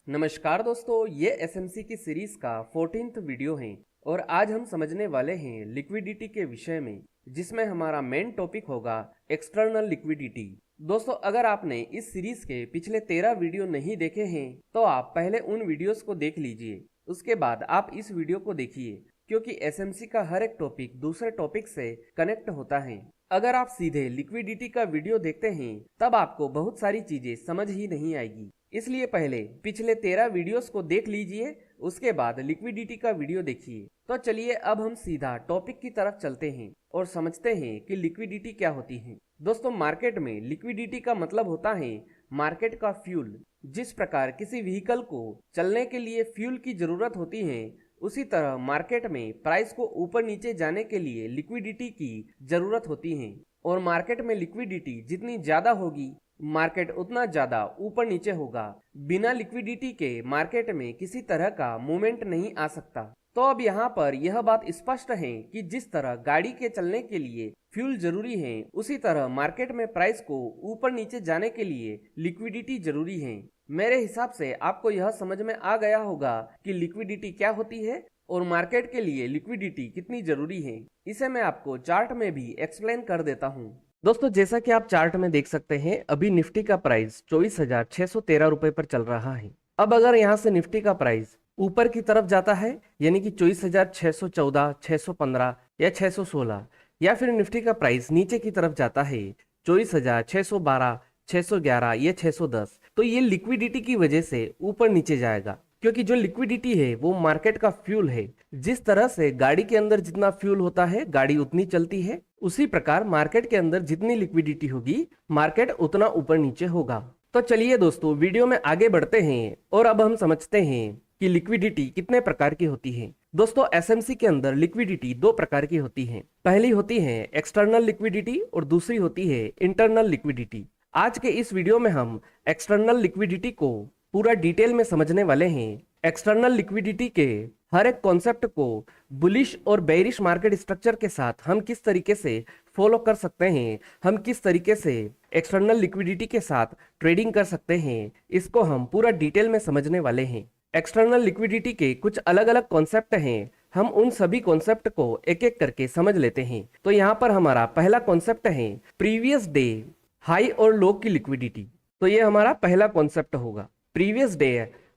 नमस्कार दोस्तों, ये एसएमसी की सीरीज का 14th वीडियो है और आज हम समझने वाले हैं लिक्विडिटी के विषय में, जिसमें हमारा मेन टॉपिक होगा एक्सटर्नल लिक्विडिटी। दोस्तों, अगर आपने इस सीरीज के पिछले 13 वीडियो नहीं देखे हैं तो आप पहले उन वीडियोस को देख लीजिए, उसके बाद आप इस वीडियो को देखिए, क्योंकि एसएमसी का हर एक टॉपिक दूसरे टॉपिक से कनेक्ट होता है। अगर आप सीधे लिक्विडिटी का वीडियो देखते हैं तब आपको बहुत सारी चीजें समझ ही नहीं आएगी, इसलिए पहले पिछले 13 वीडियोस को देख लीजिए, उसके बाद लिक्विडिटी का वीडियो देखिए। तो चलिए अब हम सीधा टॉपिक की तरफ चलते हैं और समझते हैं कि लिक्विडिटी क्या होती है। दोस्तों, मार्केट में लिक्विडिटी का मतलब होता है मार्केट का फ्यूल। जिस प्रकार किसी व्हीकल को चलने के लिए फ्यूल की जरूरत होती है, उसी तरह मार्केट में प्राइस को ऊपर नीचे जाने के लिए लिक्विडिटी की जरूरत होती है। और मार्केट में लिक्विडिटी जितनी ज्यादा होगी, मार्केट उतना ज्यादा ऊपर नीचे होगा। बिना लिक्विडिटी के मार्केट में किसी तरह का मूवमेंट नहीं आ सकता। तो अब यहाँ पर यह बात स्पष्ट है कि जिस तरह गाड़ी के चलने के लिए फ्यूल जरूरी है, उसी तरह मार्केट में प्राइस को ऊपर नीचे जाने के लिए लिक्विडिटी जरूरी है। मेरे हिसाब से आपको यह समझ में आ गया होगा कि लिक्विडिटी क्या होती है और मार्केट के लिए लिक्विडिटी कितनी जरूरी है। इसे मैं आपको चार्ट में भी एक्सप्लेन कर देता हूँ। दोस्तों, जैसा कि आप चार्ट में देख सकते हैं, अभी निफ्टी का प्राइस 24,613 रुपए पर चल रहा है। अब अगर यहाँ से निफ्टी का प्राइस ऊपर की तरफ जाता है, यानी कि 24,614, 615 या 616, या फिर निफ्टी का प्राइस नीचे की तरफ जाता है 24,612, 611 या 610, तो ये लिक्विडिटी की वजह से ऊपर नीचे जाएगा, क्योंकि जो लिक्विडिटी है वो मार्केट का फ्यूल है। जिस तरह से गाड़ी के अंदर जितना फ्यूल होता है, गाड़ी उतनी चलती है, उसी प्रकार मार्केट के अंदर जितनी लिक्विडिटी होगी, मार्केट उतना ऊपर नीचे होगा। तो चलिए दोस्तों, वीडियो में आगे बढ़ते हैं और अब हम समझते हैं कि लिक्विडिटी कितने प्रकार की होती है। दोस्तों, एसएमसी के अंदर लिक्विडिटी दो प्रकार की होती है। पहली होती है एक्सटर्नल लिक्विडिटी और दूसरी होती है इंटरनल लिक्विडिटी। आज के इस वीडियो में हम एक्सटर्नल लिक्विडिटी को पूरा डिटेल में समझने वाले हैं। एक्सटर्नल लिक्विडिटी के हर एक कॉन्सेप्ट को बुलिश और बेरिश मार्केट स्ट्रक्चर के साथ हम किस तरीके से फॉलो कर सकते हैं, हम किस तरीके से एक्सटर्नल लिक्विडिटी के साथ ट्रेडिंग कर सकते हैं, इसको हम पूरा डिटेल में समझने वाले हैं। एक्सटर्नल लिक्विडिटी के कुछ अलग अलग कॉन्सेप्ट हैं, हम उन सभी कॉन्सेप्ट को एक एक करके समझ लेते हैं। तो यहाँ पर हमारा पहला कॉन्सेप्ट है प्रीवियस डे हाई और लो की लिक्विडिटी। तो ये हमारा पहला कॉन्सेप्ट होगा। प्रीवियस डे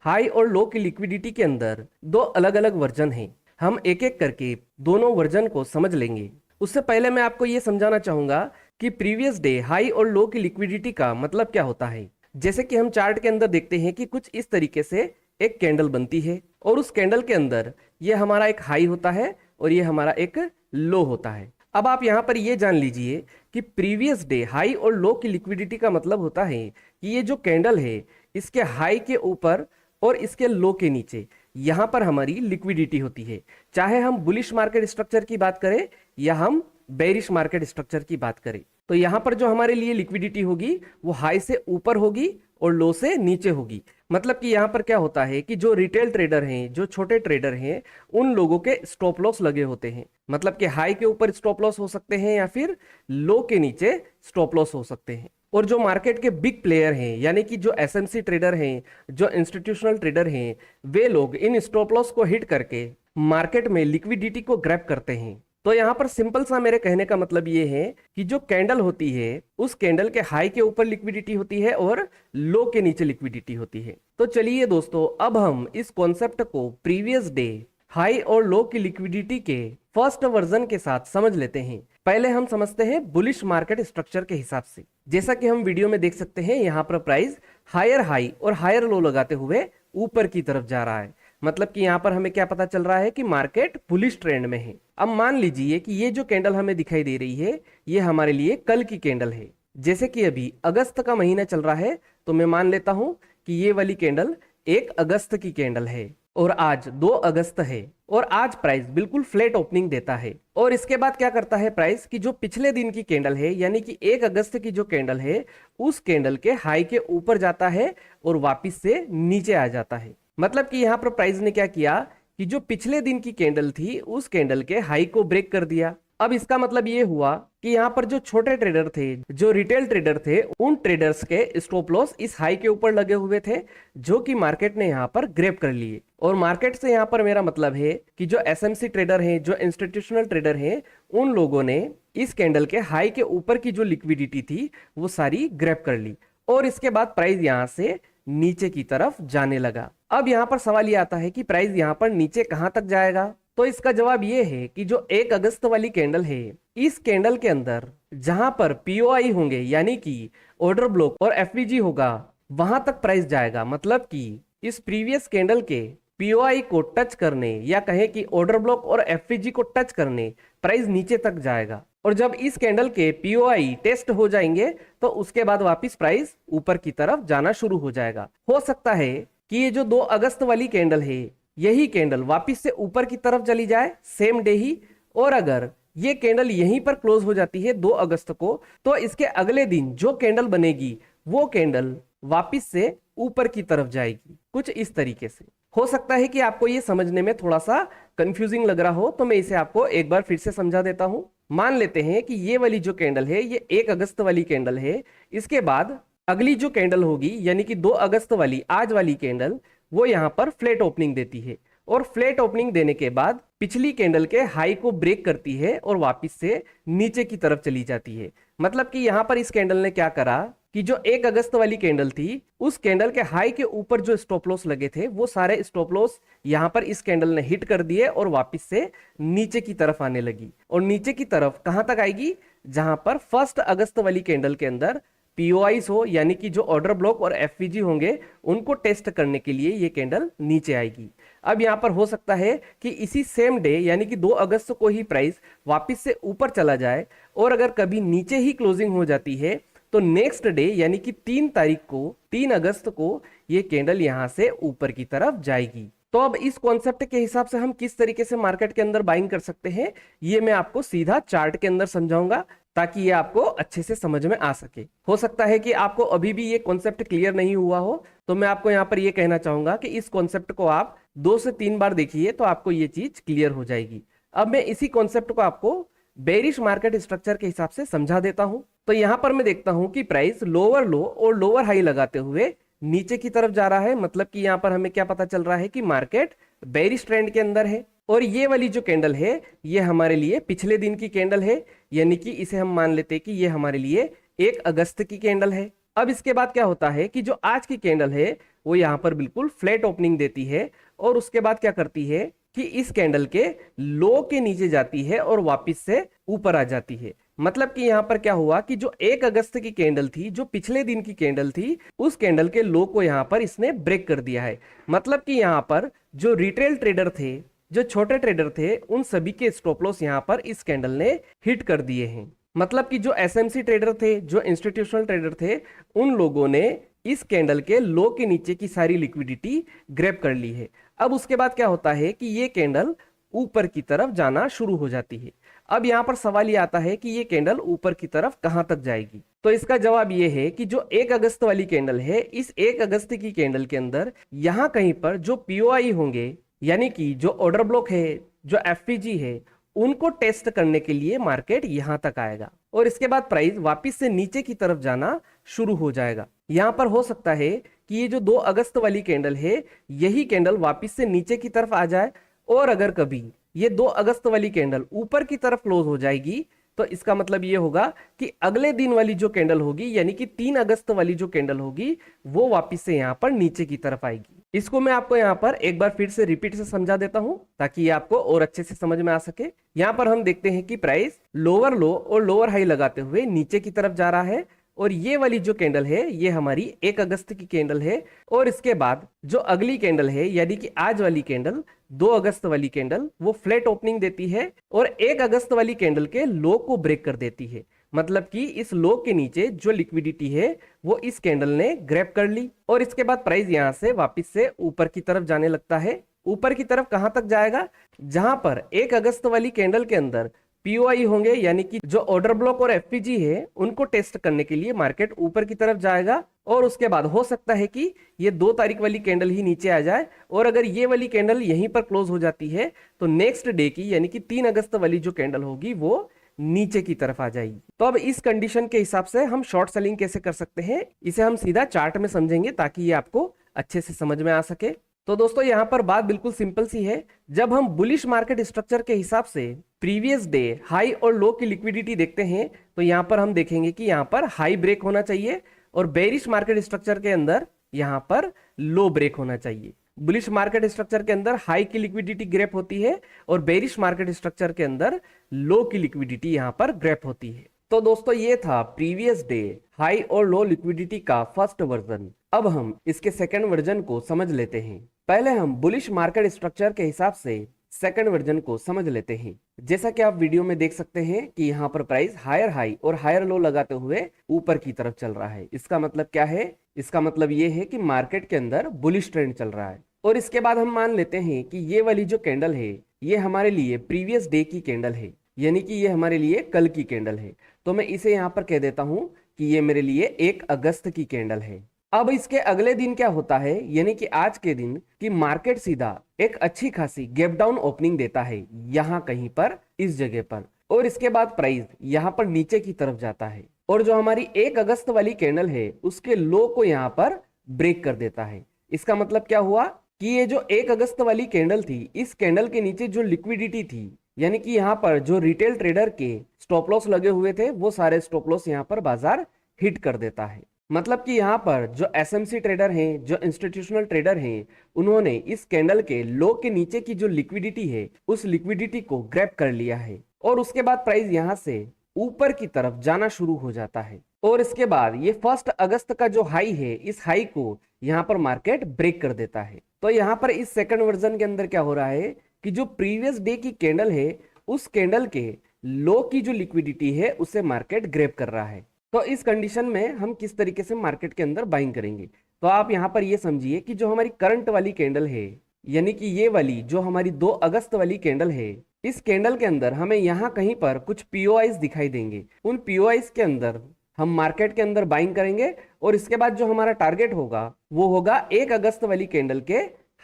हाई और लो की लिक्विडिटी के अंदर दो अलग अलग वर्जन हैं। हम एक एक करके दोनों वर्जन को समझ लेंगे। उससे पहले मैं आपको ये समझाना चाहूंगा कि प्रीवियस डे हाई और लो की लिक्विडिटी का मतलब क्या होता है। जैसे कि हम चार्ट के अंदर देखते हैं कि कुछ इस तरीके से एक कैंडल बनती है और उस कैंडल के अंदर ये हमारा एक हाई होता है और ये हमारा एक लो होता है। अब आप यहाँ पर ये जान लीजिए कि प्रीवियस डे हाई और लो की लिक्विडिटी का मतलब होता है कि ये जो कैंडल है, इसके हाई के ऊपर और इसके लो के नीचे यहाँ पर हमारी लिक्विडिटी होती है। चाहे हम बुलिश मार्केट स्ट्रक्चर की बात करें या हम बेरिश मार्केट स्ट्रक्चर की बात करें, तो यहाँ पर जो हमारे लिए लिक्विडिटी होगी वो हाई से ऊपर होगी और लो से नीचे होगी। मतलब कि यहाँ पर क्या होता है कि जो रिटेल ट्रेडर हैं, जो छोटे ट्रेडर हैं, उन लोगों के स्टॉप लॉस लगे होते हैं। मतलब कि हाई के ऊपर स्टॉप लॉस हो सकते हैं या फिर लो के नीचे स्टॉप लॉस हो सकते हैं। और जो मार्केट के बिग प्लेयर हैं, यानी कि जो एसएमसी ट्रेडर हैं, जो इंस्टीट्यूशनल ट्रेडर हैं, वे लोग इन स्टॉप लॉस को हिट करके मार्केट में लिक्विडिटी को ग्रैब करते हैं। तो यहाँ पर सिंपल सा मेरे कहने का मतलब ये है कि जो कैंडल होती है, उस कैंडल के हाई के ऊपर लिक्विडिटी होती है और लो के नीचे लिक्विडिटी होती है। तो चलिए दोस्तों, अब हम इस कॉन्सेप्ट को प्रीवियस डे हाई और लो की लिक्विडिटी के फर्स्ट वर्जन के साथ समझ लेते हैं। पहले हम समझते हैं बुलिश मार्केट स्ट्रक्चर के हिसाब से। जैसा कि हम वीडियो में देख सकते हैं, यहाँ पर प्राइस हायर हाई और हायर लो लगाते हुए ऊपर की तरफ जा रहा है। मतलब कि यहाँ पर हमें क्या पता चल रहा है कि मार्केट बुलिश ट्रेंड में है। अब मान लीजिए कि ये जो कैंडल हमें दिखाई दे रही है, ये हमारे लिए कल की कैंडल है। जैसे कि अभी अगस्त का महीना चल रहा है, तो मैं मान लेता हूं कि ये वाली कैंडल 1 अगस्त की कैंडल है और आज 2 अगस्त है और आज प्राइस बिल्कुल फ्लैट ओपनिंग देता है। और इसके बाद क्या करता है प्राइस कि जो पिछले दिन की कैंडल है, यानी कि 1 अगस्त की जो कैंडल है, उस कैंडल के हाई के ऊपर जाता है और वापिस से नीचे आ जाता है। मतलब कि यहाँ पर प्राइस ने क्या किया कि जो पिछले दिन की कैंडल थी, उस कैंडल के हाई को ब्रेक कर दिया अब इसका मतलब ये हुआ कि यहाँ पर जो छोटे ट्रेडर थे, जो रिटेल ट्रेडर थे, उन ट्रेडर्स के स्टॉप लॉस इस हाई के ऊपर लगे हुए थे, जो कि मार्केट ने यहाँ पर ग्रैब कर लिए। और मार्केट से यहाँ पर मेरा मतलब है कि जो एसएमसी ट्रेडर हैं, जो इंस्टीट्यूशनल ट्रेडर हैं, उन लोगों ने इस कैंडल के हाई के ऊपर की जो लिक्विडिटी थी वो सारी ग्रैब कर ली और इसके बाद प्राइस यहाँ से नीचे की तरफ जाने लगा। अब यहाँ पर सवाल ये आता है कि प्राइस यहाँ पर नीचे कहां तक जाएगा। तो इसका जवाब ये है कि जो 1 अगस्त वाली कैंडल है, इस कैंडल के अंदर जहां पर पीओआई होंगे यानी कि ऑर्डर ब्लॉक और एफवीजी होगा, वहां तक प्राइस जाएगा। मतलब कि इस प्रीवियस कैंडल के पीओआई को टच करने या कहें कि ऑर्डर ब्लॉक और एफवीजी को टच करने प्राइस नीचे तक जाएगा। और जब इस कैंडल के पीओआई टेस्ट हो जाएंगे तो उसके बाद वापस प्राइस ऊपर की तरफ जाना शुरू हो जाएगा। हो सकता है कि ये जो 2 अगस्त वाली कैंडल है, यही कैंडल वापस से ऊपर की तरफ चली जाए सेम डे ही। और अगर ये कैंडल यहीं पर क्लोज हो जाती है 2 अगस्त को, तो इसके अगले दिन जो कैंडल बनेगी वो कैंडल वापस से ऊपर की तरफ जाएगी, कुछ इस तरीके से। हो सकता है कि आपको ये समझने में थोड़ा सा कंफ्यूजिंग लग रहा हो, तो मैं इसे आपको एक बार फिर से समझा देता हूं। मान लेते हैं कि ये वाली जो कैंडल है ये 1 अगस्त वाली कैंडल है। इसके बाद अगली जो कैंडल होगी यानी कि 2 अगस्त वाली, आज वाली कैंडल, वो यहाँ पर फ्लैट ओपनिंग देती है और फ्लैट ओपनिंग देने के बाद पिछली कैंडल के हाई को ब्रेक करती है और वापस से नीचे की तरफ चली जाती है। मतलब कि यहाँ पर इस कैंडल ने क्या करा कि जो 1 अगस्त वाली कैंडल थी, उस कैंडल के हाई के ऊपर जो स्टॉप लॉस लगे थे वो सारे स्टॉप लॉस यहाँ पर इस कैंडल ने हिट कर दिए और वापस से नीचे की तरफ आने लगी। और नीचे की तरफ कहां तक आएगी, जहां पर 1 अगस्त वाली कैंडल के अंदर पीओआईस हो यानी कि जो ऑर्डर ब्लॉक और एफवीजी होंगे उनको टेस्ट करने के लिए ये कैंडल नीचे आएगी। अब यहाँ पर हो सकता है कि इसी सेम डे यानी कि 2 अगस्त को ही प्राइस वापस से ऊपर चला जाए और अगर कभी नीचे ही क्लोजिंग हो जाती है तो नेक्स्ट डे यानी कि 3 तारीख को, 3 अगस्त को ये कैंडल यहां से ऊपर की तरफ जाएगी। तो अब इस कॉन्सेप्ट के हिसाब से हम किस तरीके से मार्केट के अंदर बाइंग कर सकते हैं, ये मैं आपको सीधा चार्ट के अंदर समझाऊंगा ताकि ये आपको अच्छे से समझ में आ सके। हो सकता है कि आपको अभी भी ये कॉन्सेप्ट क्लियर नहीं हुआ हो, तो मैं आपको यहाँ पर ये कहना चाहूंगा कि इस कॉन्सेप्ट को आप 2 से 3 बार देखिए तो आपको ये चीज क्लियर हो जाएगी। अब मैं इसी कॉन्सेप्ट को आपको बेरिश मार्केट स्ट्रक्चर के हिसाब से समझा देता हूं। तो यहां पर मैं देखता हूं कि प्राइस लोअर लो और लोअर हाई लगाते हुए नीचे की तरफ जा रहा है। मतलब कि यहां पर हमें क्या पता चल रहा है कि मार्केट बेरिश ट्रेंड के अंदर है। और ये वाली जो कैंडल है ये हमारे लिए पिछले दिन की कैंडल है, यानी कि इसे हम मान लेते हैं कि ये हमारे लिए 1 अगस्त की कैंडल है। अब इसके बाद क्या होता है कि जो आज की कैंडल है वो यहाँ पर बिल्कुल फ्लैट ओपनिंग देती है और उसके बाद क्या करती है कि इस कैंडल के लो के नीचे जाती है और वापस से ऊपर आ जाती है। मतलब कि यहाँ पर क्या हुआ कि जो 1 अगस्त की कैंडल थी, जो पिछले दिन की कैंडल थी, उस कैंडल के लो को यहाँ पर इसने ब्रेक कर दिया है। मतलब कि यहाँ पर जो रिटेल ट्रेडर थे, जो छोटे ट्रेडर थे, उन सभी के स्टॉप लॉस यहाँ पर इस कैंडल ने हिट कर दिए हैं। मतलब कि जो एसएमसी ट्रेडर थे, जो इंस्टीट्यूशनल ट्रेडर थे, उन लोगों ने इस कैंडल के लो के नीचे की सारी लिक्विडिटी ग्रैब कर ली है। अब उसके बाद क्या होता है कि ये कैंडल ऊपर की तरफ जाना शुरू हो जाती है। अब यहाँ पर सवाल ये आता है कि ये कैंडल ऊपर की तरफ कहां तक जाएगी। तो इसका जवाब ये है कि जो 1 अगस्त वाली कैंडल है, इस 1 अगस्त की कैंडल के अंदर यहाँ कहीं पर जो पीओआई होंगे यानी कि जो ऑर्डर ब्लॉक है, जो एफपीजी है, उनको टेस्ट करने के लिए मार्केट यहां तक आएगा और इसके बाद प्राइस वापस से नीचे की तरफ जाना शुरू हो जाएगा। यहां पर हो सकता है कि ये जो 2 अगस्त वाली कैंडल है, यही कैंडल वापस से नीचे की तरफ आ जाए और अगर कभी ये 2 अगस्त वाली कैंडल ऊपर की तरफ क्लोज हो जाएगी तो इसका मतलब ये होगा कि अगले दिन वाली जो कैंडल होगी यानी कि 3 अगस्त वाली जो कैंडल होगी वो वापस से यहाँ पर नीचे की तरफ आएगी। इसको मैं आपको यहाँ पर एक बार फिर से रिपीट से समझा देता हूँ ताकि ये आपको और अच्छे से समझ में आ सके। यहाँ पर हम देखते हैं कि प्राइस लोअर लो और लोअर हाई लगाते हुए नीचे की तरफ जा रहा है और ये वाली जो कैंडल है ये हमारी 1 अगस्त की कैंडल है और इसके बाद जो अगली कैंडल है यानी कि आज वाली कैंडल 2 अगस्त वाली कैंडल, वो फ्लैट ओपनिंग देती है और 1 अगस्त वाली कैंडल के लो को ब्रेक कर देती है। मतलब कि इस लो के नीचे जो लिक्विडिटी है वो इस कैंडल ने ग्रैब कर ली और इसके बाद प्राइस यहां से वापस से ऊपर की तरफ जाने लगता है। ऊपर की तरफ कहां तक जाएगा, जहां पर 1 अगस्त वाली कैंडल के अंदर पीओआई होंगे यानी कि जो ऑर्डर ब्लॉक और एफपीजी है उनको टेस्ट करने के लिए मार्केट ऊपर की तरफ जाएगा और उसके बाद हो सकता है कि ये 2 तारीख वाली कैंडल ही नीचे आ जाए, और अगर ये वाली कैंडल यहीं पर क्लोज हो जाती है तो नेक्स्ट डे की यानी कि 3 अगस्त वाली जो कैंडल होगी वो नीचे की तरफ आ जाएगी। तो अब इस कंडीशन के हिसाब से हम शॉर्ट सेलिंग कैसे कर सकते हैं, इसे हम सीधा चार्ट में समझेंगे ताकि ये आपको अच्छे से समझ में आ सके। तो दोस्तों यहाँ पर बात बिल्कुल सिंपल सी है। जब हम बुलिश मार्केट स्ट्रक्चर के हिसाब से प्रीवियस डे हाई और लो की लिक्विडिटी देखते हैं तो यहाँ पर हम देखेंगे कि यहाँ पर हाई ब्रेक होना चाहिए, और बेरिश मार्केट स्ट्रक्चर के अंदर यहाँ पर लो ब्रेक होना चाहिए। बुलिश मार्केट स्ट्रक्चर के अंदर हाई की लिक्विडिटी ग्रैप होती है, और बेरिश मार्केट स्ट्रक्चर के अंदर लो की लिक्विडिटी यहाँ पर ग्रैप होती है। तो दोस्तों ये था प्रीवियस डे हाई और लो लिक्विडिटी का फर्स्ट वर्जन। अब हम इसके सेकंड वर्जन को समझ लेते हैं। पहले हम बुलिश मार्केट स्ट्रक्चर के हिसाब से सेकंड वर्जन को समझ लेते हैं। जैसा कि आप वीडियो में देख सकते हैं कि यहाँ पर प्राइस हायर हाई और हायर लो लगाते हुए ऊपर की तरफ चल रहा है। इसका मतलब क्या है? इसका मतलब ये है कि मार्केट के अंदर बुलिश ट्रेंड चल रहा है। और इसके बाद हम मान लेते हैं कि ये वाली जो कैंडल है ये हमारे लिए प्रीवियस डे की कैंडल है, यानी कि ये हमारे लिए कल की कैंडल है। तो मैं इसे यहाँ पर कह देता हूँ कि ये मेरे लिए 1 अगस्त की कैंडल है। अब इसके अगले दिन क्या होता है, यानी कि आज के दिन की मार्केट सीधा एक अच्छी खासी गैप डाउन ओपनिंग देता है यहाँ कहीं पर इस जगह पर, और इसके बाद प्राइस यहाँ पर नीचे की तरफ जाता है, और जो हमारी 1 अगस्त वाली कैंडल है उसके लो को यहाँ पर ब्रेक कर देता है। इसका मतलब क्या हुआ कि ये जो 1 अगस्त वाली कैंडल थी, इस कैंडल के नीचे जो लिक्विडिटी थी, यानी कि यहाँ पर जो रिटेल ट्रेडर के स्टॉप लॉस लगे हुए थे वो सारे स्टॉप लॉस यहाँ पर बाजार हिट कर देता है। मतलब कि यहाँ पर जो एसएमसी ट्रेडर हैं, जो इंस्टीट्यूशनल ट्रेडर हैं, उन्होंने इस कैंडल के लो के नीचे की जो लिक्विडिटी है उस लिक्विडिटी को ग्रैब कर लिया है, और उसके बाद प्राइस यहाँ से ऊपर की तरफ जाना शुरू हो जाता है। और इसके बाद ये 1 अगस्त का जो हाई है, इस हाई को यहाँ पर मार्केट ब्रेक कर देता है। तो यहाँ पर इस सेकंड वर्जन के अंदर क्या हो रहा है कि जो प्रीवियस डे की कैंडल है उस कैंडल के लो की जो लिक्विडिटी है उसे मार्केट ग्रैब कर रहा है। तो इस कंडीशन में हम किस तरीके से मार्केट के अंदर बाइंग करेंगे, तो आप यहाँ पर ये समझिए कि जो हमारी करंट वाली कैंडल है, यानी कि ये वाली जो हमारी 2 अगस्त वाली कैंडल है, इस कैंडल के अंदर हमें यहाँ कहीं पर कुछ पीओआईज दिखाई देंगे। उन पीओआईज के अंदर हम मार्केट के अंदर बाइंग करेंगे, और इसके बाद जो हमारा टारगेट होगा वो होगा 1 अगस्त वाली कैंडल के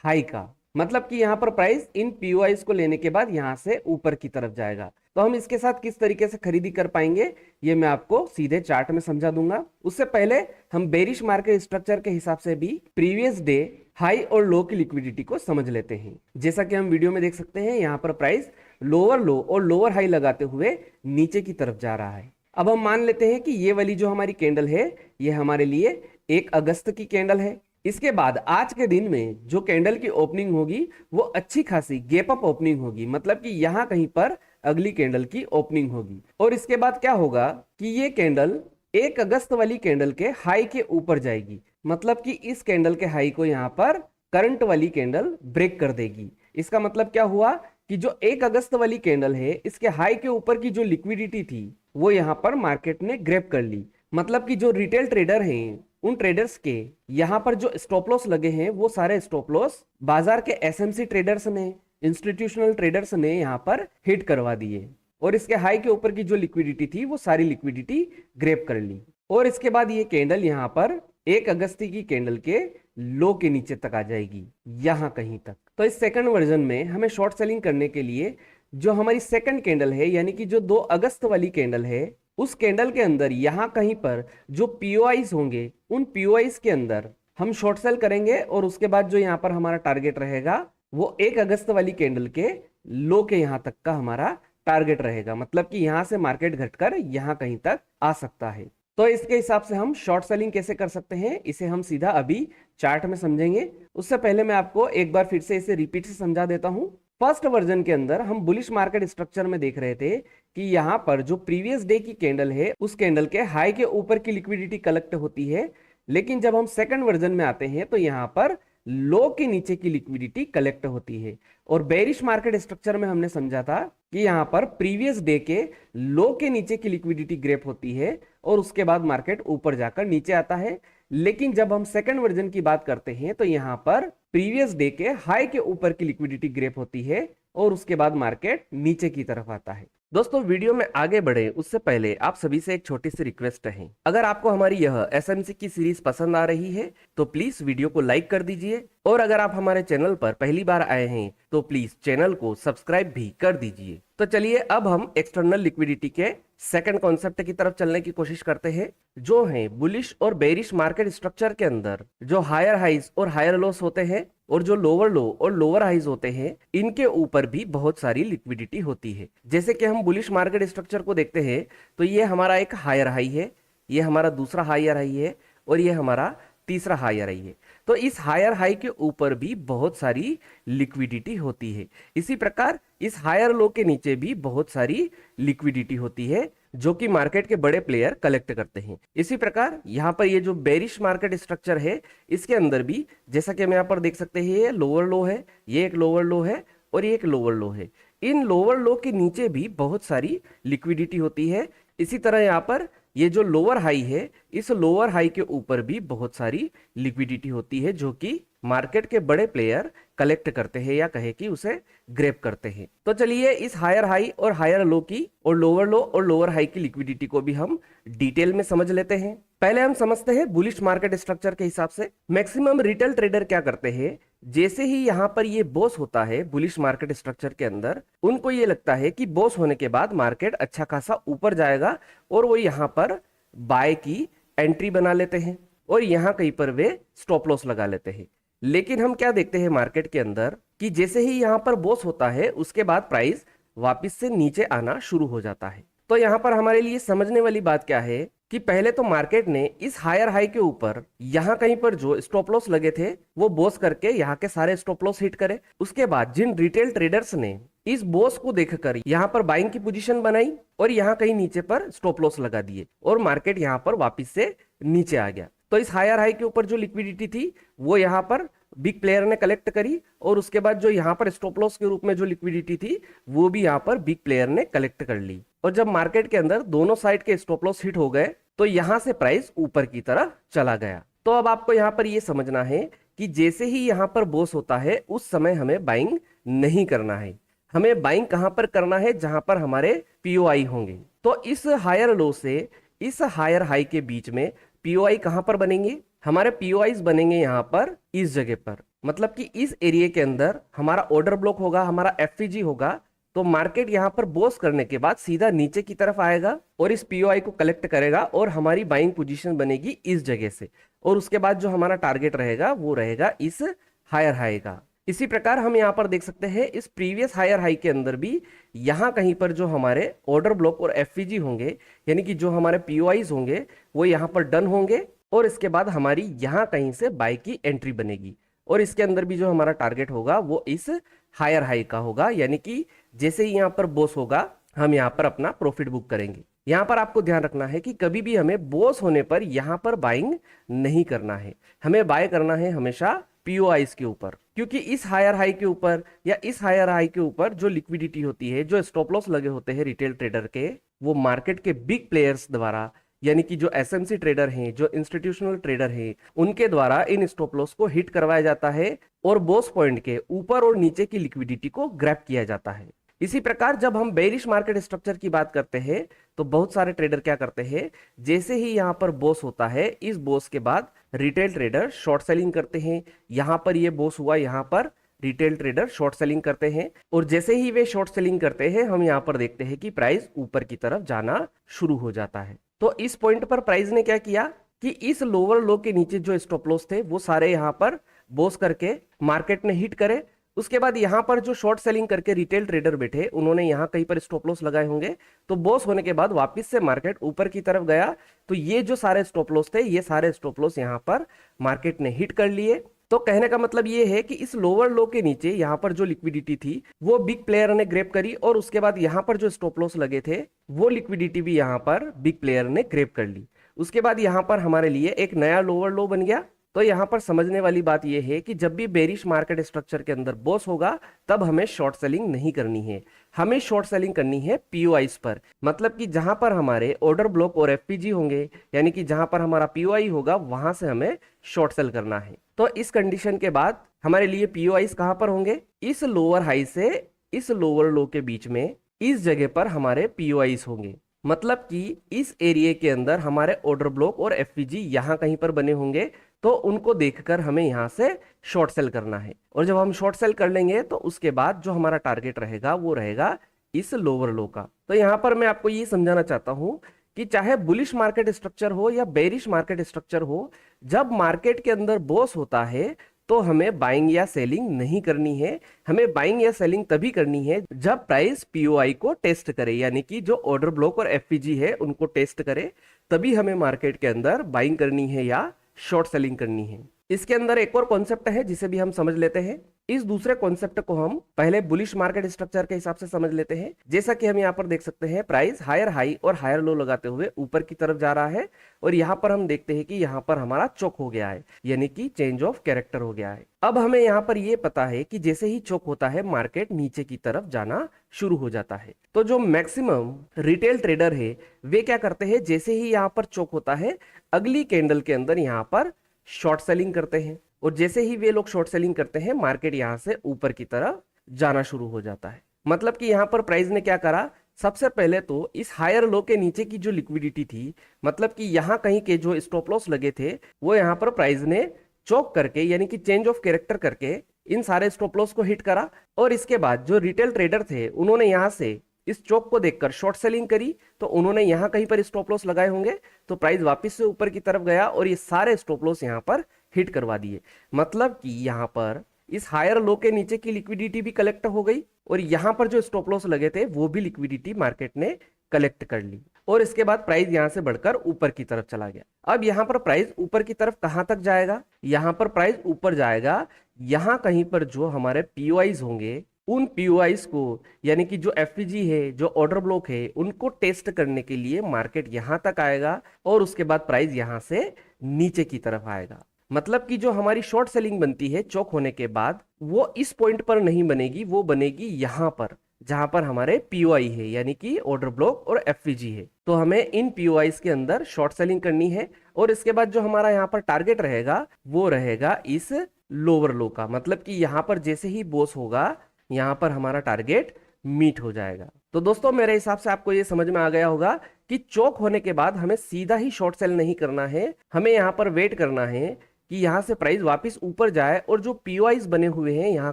हाई का। मतलब कि यहाँ पर प्राइस इन पीओआईज को लेने के बाद यहाँ से ऊपर की तरफ जाएगा। तो हम इसके साथ किस तरीके से खरीदी कर पाएंगे ये मैं आपको सीधे चार्ट में समझा दूंगा। उससे पहले हम बेरिश मार्केट स्ट्रक्चर के हिसाब से भी प्रीवियस डे हाई और लो की लिक्विडिटी को समझ लेते हैं। जैसा कि हम वीडियो में देख सकते हैं यहाँ पर प्राइस लोअर लो और लोअर हाई लगाते हुए नीचे की तरफ जा रहा है। अब हम मान लेते हैं कि ये वाली जो हमारी कैंडल है ये हमारे लिए 1 अगस्त की कैंडल है। इसके बाद आज के दिन में जो कैंडल की ओपनिंग होगी वो अच्छी खासी गैप अप ओपनिंग होगी, मतलब कि यहाँ कहीं पर अगली कैंडल की ओपनिंग होगी। और इसके बाद क्या होगा कि ये कैंडल 1 अगस्त वाली कैंडल के हाई के ऊपर जाएगी, मतलब कि इस कैंडल के हाई को यहाँ पर करंट वाली कैंडल ब्रेक कर देगी। इसका मतलब क्या हुआ कि जो 1 अगस्त वाली कैंडल है इसके हाई के ऊपर की जो लिक्विडिटी थी वो यहाँ पर मार्केट ने ग्रैब कर ली। मतलब कि जो रिटेल ट्रेडर हैं उन ट्रेडर्स के यहाँ पर जो स्टॉप लॉस लगे हैं वो सारे स्टॉप लॉस बाजार के एसएमसी ट्रेडर्स ने, इंस्टीट्यूशनल ट्रेडर्स ने यहाँ पर हिट करवा दिए, और इसके हाई के ऊपर की जो लिक्विडिटी थी वो सारी लिक्विडिटी ग्रैब कर ली। और इसके बाद ये कैंडल यहाँ पर 1 अगस्त की कैंडल के लो के नीचे तक आ जाएगी, यहाँ कहीं तक। तो इस सेकंड वर्जन में हमें शॉर्ट सेलिंग करने के लिए जो हमारी सेकंड कैंडल है, यानी कि जो 2 अगस्त वाली कैंडल है, उस कैंडल के अंदर यहाँ कहीं पर जो पीओआईज होंगे उन पीओआईज के अंदर हम शॉर्ट सेल करेंगे, और उसके बाद जो यहाँ पर हमारा टारगेट रहेगा वो 1 अगस्त वाली कैंडल के लो के यहाँ तक का हमारा टारगेट रहेगा। मतलब कि यहाँ से मार्केट घटकर यहाँ कहीं तक आ सकता है। तो इसके हिसाब से हम शॉर्ट सेलिंग कैसे कर सकते हैं इसे हम सीधा अभी चार्ट में समझेंगे। उससे पहले मैं आपको एक बार फिर से इसे रिपीट से समझा देता हूं। फर्स्ट वर्जन के अंदर हम बुलिश मार्केट स्ट्रक्चर में देख रहे थे कि यहाँ पर जो प्रीवियस डे की कैंडल है उस कैंडल के हाई के ऊपर की लिक्विडिटी कलेक्ट होती है, लेकिन जब हम सेकंड वर्जन में आते हैं तो यहाँ पर लो के नीचे की लिक्विडिटी कलेक्ट होती है। और बेरिश मार्केट स्ट्रक्चर में हमने समझा था कि यहाँ पर प्रीवियस डे के लो के नीचे की लिक्विडिटी ग्रैप होती है और उसके बाद मार्केट ऊपर जाकर नीचे आता है। लेकिन जब हम सेकंड वर्जन की बात करते हैं तो यहाँ पर प्रीवियस डे के हाई के ऊपर की लिक्विडिटी ग्रैप होती है और उसके बाद मार्केट नीचे की तरफ आता है। दोस्तों वीडियो में आगे बढ़े उससे पहले आप सभी से एक छोटी सी रिक्वेस्ट है। अगर आपको हमारी यह एसएमसी की सीरीज पसंद आ रही है तो प्लीज वीडियो को लाइक कर दीजिए, और अगर आप हमारे चैनल पर पहली बार आए हैं तो प्लीज चैनल को सब्सक्राइब भी कर दीजिए। तो चलिए अब हम एक्सटर्नल लिक्विडिटी के सेकंड कॉन्सेप्ट की तरफ चलने की कोशिश करते हैं, जो है बुलिश और बेरिश मार्केट स्ट्रक्चर के अंदर जो हायर हाइज और हायर लोस होते हैं और जो लोअर लो और लोअर हाइज होते हैं, इनके ऊपर भी बहुत सारी लिक्विडिटी होती है। जैसे कि हम बुलिश मार्केट स्ट्रक्चर को देखते हैं तो ये हमारा एक हायर हाई है, ये हमारा दूसरा हायर हाई है और ये हमारा तीसरा हायर हाई है। तो इस हायर हाई के ऊपर भी बहुत सारी लिक्विडिटी होती है। इसी प्रकार इस हायर लो के नीचे भी बहुत सारी लिक्विडिटी होती है जो कि मार्केट के बड़े प्लेयर कलेक्ट करते हैं। इसी प्रकार यहाँ पर ये जो बेरिश मार्केट स्ट्रक्चर है, इसके अंदर भी जैसा कि हम यहाँ पर देख सकते हैं, ये लोअर लो है, ये एक लोअर लो है और ये एक लोअर लो है। इन लोअर लो के नीचे भी बहुत सारी लिक्विडिटी होती है। इसी तरह यहाँ पर ये जो लोअर हाई है, इस लोअर हाई के ऊपर भी बहुत सारी लिक्विडिटी होती है जो कि मार्केट के बड़े प्लेयर कलेक्ट करते हैं या कहे कि उसे ग्रैब करते हैं। तो चलिए इस हायर हाई और हायर लो की और लोअर हाई की लिक्विडिटी को भी हम डिटेल में समझ लेते हैं। पहले हम समझते हैं बुलिश मार्केट स्ट्रक्चर के हिसाब से मैक्सिमम रिटेल ट्रेडर क्या करते हैं, जैसे ही यहाँ पर ये बॉस होता है बुलिश मार्केट स्ट्रक्चर के अंदर, उनको ये लगता है कि बॉस होने के बाद मार्केट अच्छा खासा ऊपर जाएगा और वो यहाँ पर बाय की एंट्री बना लेते हैं और यहाँ कहीं पर वे स्टॉप लॉस लगा लेते हैं। लेकिन हम क्या देखते हैं मार्केट के अंदर कि जैसे ही यहाँ पर बॉस होता है उसके बाद प्राइस वापस से नीचे आना शुरू हो जाता है। तो यहाँ पर हमारे लिए समझने वाली बात क्या है कि पहले तो मार्केट ने इस हायर हाई के ऊपर यहाँ कहीं पर जो स्टॉप लॉस लगे थे वो बॉस करके यहाँ के सारे स्टॉप लॉस हिट करे। उसके बाद जिन रिटेल ट्रेडर्स ने इस बॉस को देखकर यहाँ पर बाइंग की पोजीशन बनाई और यहाँ कहीं नीचे पर स्टॉप लॉस लगा दिए और मार्केट यहाँ पर वापस से नीचे आ गया। तो इस हायर हाई के ऊपर जो लिक्विडिटी थी वो यहाँ पर बिग प्लेयर ने कलेक्ट करी और उसके बाद जो यहाँ पर स्टॉप लॉस के रूप में जो लिक्विडिटी थी वो भी यहाँ पर बिग प्लेयर ने कलेक्ट कर ली। और जब मार्केट के अंदर दोनों साइड के स्टॉप लॉस हिट हो गए तो यहां से प्राइस ऊपर की तरफ चला गया। तो अब आपको यहां पर यह समझना है कि जैसे ही यहां पर बॉस होता है उस समय हमें बाइंग नहीं करना है। हमें बाइंग कहां पर करना है, जहां पर हमारे पीओआई होंगे। तो इस हायर लो से इस हायर हाई के बीच में पीओआई कहां पर बनेंगे, हमारे पीओआईज बनेंगे यहां पर इस जगह पर, मतलब कि इस एरिया के अंदर हमारा ऑर्डर ब्लॉक होगा, हमारा एफवीजी होगा। तो मार्केट यहां पर बॉस करने के बाद सीधा नीचे की तरफ आएगा और इस पीओआई को कलेक्ट करेगा और हमारी बाइंग पोजीशन बनेगी इस जगह से, और उसके बाद जो हमारा टारगेट रहेगा वो रहेगा इस हायर हाई का। इसी प्रकार हम यहाँ पर देख सकते हैं इस प्रीवियस हायर हाई के अंदर भी यहाँ कहीं पर जो हमारे ऑर्डर ब्लॉक और एफवीजी होंगे, यानी कि जो हमारे पीओआईज होंगे वो यहाँ पर डन होंगे और इसके बाद हमारी यहाँ कहीं से बाय की एंट्री बनेगी और इसके अंदर भी जो हमारा टारगेट होगा वो इस हायर हाई का होगा। यानी कि जैसे ही यहाँ पर बॉस होगा हम यहाँ पर अपना प्रॉफिट बुक करेंगे। यहाँ पर आपको ध्यान रखना है कि कभी भी हमें बॉस होने पर यहाँ पर बाइंग नहीं करना है, हमें बाय करना है हमेशा पीओआईज के ऊपर, क्योंकि इस हायर हाई के ऊपर या इस हायर हाई के ऊपर जो लिक्विडिटी होती है, जो स्टॉप लॉस लगे होते हैं रिटेल ट्रेडर के, वो मार्केट के बिग प्लेयर्स द्वारा, यानी कि जो एसएमसी ट्रेडर हैं, जो इंस्टीट्यूशनल ट्रेडर हैं, उनके द्वारा इन स्टॉप लॉस को हिट करवाया जाता है और बॉस पॉइंट के ऊपर और नीचे की लिक्विडिटी को ग्रैब किया जाता है। इसी प्रकार जब हम बेरिश मार्केट स्ट्रक्चर की बात करते हैं तो बहुत सारे ट्रेडर क्या करते हैं, जैसे ही यहाँ पर बॉस होता है इस बॉस के बाद रिटेल ट्रेडर शॉर्ट सेलिंग करते हैं। यहाँ पर ये बॉस हुआ, यहाँ पर रिटेल ट्रेडर शॉर्ट सेलिंग करते हैं और जैसे ही वे शॉर्ट सेलिंग करते हैं हम यहाँ पर देखते हैं कि प्राइस ऊपर की तरफ जाना शुरू हो जाता है। तो इस पॉइंट पर प्राइस ने क्या किया कि इस लोअर लो के नीचे जो स्टॉप लॉस थे वो सारे यहाँ पर बॉस करके मार्केट ने हिट करे। उसके बाद यहाँ पर जो शॉर्ट सेलिंग करके रिटेल ट्रेडर बैठे उन्होंने यहाँ कहीं पर स्टॉप लॉस लगाए होंगे, तो बॉस होने के बाद वापस से मार्केट ऊपर की तरफ गया। तो ये जो सारे स्टॉप लॉस थे ये सारे स्टॉप लॉस यहाँ पर मार्केट ने हिट कर लिए। तो कहने का मतलब ये है कि इस लोअर लो के नीचे यहाँ पर जो लिक्विडिटी थी वो बिग प्लेयर ने ग्रैब करी और उसके बाद यहाँ पर जो स्टॉप लॉस लगे थे वो लिक्विडिटी भी यहाँ पर बिग प्लेयर ने ग्रैब कर ली। उसके बाद यहाँ पर हमारे लिए एक नया लोअर लो बन गया। तो यहाँ पर समझने वाली बात यह है कि जब भी बेरिश मार्केट स्ट्रक्चर के अंदर बॉस होगा तब हमें शॉर्ट सेलिंग नहीं करनी है, हमें शॉर्ट सेलिंग करनी है पीओआईज पर। मतलब कि जहां पर हमारे ऑर्डर ब्लॉक और एफपीजी होंगे, यानी कि जहां पर हमारा पीओआई होगा वहां से हमें शॉर्ट सेल करना है। तो इस कंडीशन के बाद हमारे लिए पीओआईज कहां पर होंगे, इस लोअर हाई से इस लोअर लो के बीच में इस जगह पर हमारे पीओआईस होंगे। मतलब कि इस एरिया के अंदर हमारे ऑर्डर ब्लॉक और एफपीजी यहाँ कहीं पर बने होंगे, तो उनको देखकर हमें यहाँ से शॉर्ट सेल करना है। और जब हम शॉर्ट सेल कर लेंगे तो उसके बाद जो हमारा टारगेट रहेगा वो रहेगा इस लोअर लो का। तो यहाँ पर मैं आपको ये समझाना चाहता हूँ कि चाहे बुलिश मार्केट स्ट्रक्चर हो या बेरिश मार्केट स्ट्रक्चर हो, जब मार्केट के अंदर बॉस होता है तो हमें बाइंग या सेलिंग नहीं करनी है। हमें बाइंग या सेलिंग तभी करनी है जब प्राइस पीओआई को टेस्ट करे, यानी कि जो ऑर्डर ब्लॉक और एफपीजी है उनको टेस्ट करे, तभी हमें मार्केट के अंदर बाइंग करनी है या शॉर्ट सेलिंग करनी है। इसके अंदर एक और कॉन्सेप्ट है जिसे भी हम समझ लेते हैं। इस दूसरे कॉन्सेप्ट को हम पहले बुलिश मार्केट स्ट्रक्चर के हिसाब से समझ लेते हैं। जैसा कि हम यहाँ पर देख सकते हैं, प्राइस हायर हाई और हायर लो लगाते हुए ऊपर की तरफ जा रहा है, और यहाँ पर हम देखते हैं कि यहाँ पर हमारा चोक हो गया है, यानी कि चेंज ऑफ कैरेक्टर हो गया है। अब हमें यहाँ पर ये पता है कि जैसे ही चोक होता है मार्केट नीचे की तरफ जाना शुरू हो जाता है। तो जो मैक्सिमम रिटेल ट्रेडर है वे क्या करते हैं, जैसे ही यहाँ पर चोक होता है अगली कैंडल के अंदर यहाँ पर शॉर्ट सेलिंग करते हैं, और जैसे ही वे लोग शॉर्ट सेलिंग करते हैं मार्केट यहां से ऊपर की तरफ जाना शुरू हो जाता है। मतलब कि यहां पर प्राइस ने क्या करा, सबसे पहले तो इस हायर लो के नीचे की जो लिक्विडिटी थी, मतलब कि यहां कहीं के जो स्टॉप लॉस लगे थे वो यहां पर प्राइस ने चोक करके, यानी कि चेंज ऑफ कैरेक्टर करके इन सारे स्टॉप लॉस को हिट करा। और इसके बाद जो रिटेल ट्रेडर थे उन्होंने यहां से इस चोक को देखकर शॉर्ट सेलिंग करी, तो उन्होंने यहां कहीं पर स्टॉप लॉस लगाए होंगे, तो प्राइस वापस से ऊपर की तरफ गया और ये सारे स्टॉप लॉस यहां पर हिट करवा दिए। मतलब कि यहां पर इस हायर लो के नीचे की लिक्विडिटी भी कलेक्ट हो गई, और यहां पर जो स्टॉप लॉस लगे थे वो भी लिक्विडिटी मार्केट ने कलेक्ट कर ली, और इसके बाद प्राइस यहां से बढ़कर ऊपर की तरफ चला गया। अब यहां पर प्राइस ऊपर की तरफ कहां तक जाएगा, यहां पर प्राइस ऊपर जाएगा, यहां कहीं पर जो हमारे पीओआईज होंगे उन पीओआईज को, यानी कि जो एफपीजी है, जो ऑर्डर ब्लॉक है, उनको टेस्ट करने के लिए मार्केट यहां तक आएगा, और उसके बाद प्राइस यहां से नीचे की तरफ आएगा। मतलब कि जो हमारी शॉर्ट सेलिंग बनती है चौक होने के बाद, वो इस पॉइंट पर नहीं बनेगी, वो बनेगी यहां पर जहां पर हमारे पीओआई है, यानी कि ऑर्डर ब्लॉक और एफपीजी है। तो हमें इन पीओआईज के अंदर शॉर्ट सेलिंग करनी है, और इसके बाद जो हमारा यहाँ पर टारगेट रहेगा वो रहेगा इस लोअर लो का। मतलब कि यहाँ पर जैसे ही बॉस होगा यहाँ पर हमारा टारगेट मीट हो जाएगा। तो दोस्तों मेरे हिसाब से आपको ये समझ में आ गया होगा कि चौक होने के बाद हमें सीधा ही शॉर्ट सेल नहीं करना है, हमें यहाँ पर वेट करना है कि यहाँ से प्राइस वापस ऊपर जाए और जो पीओआईज बने हुए हैं यहाँ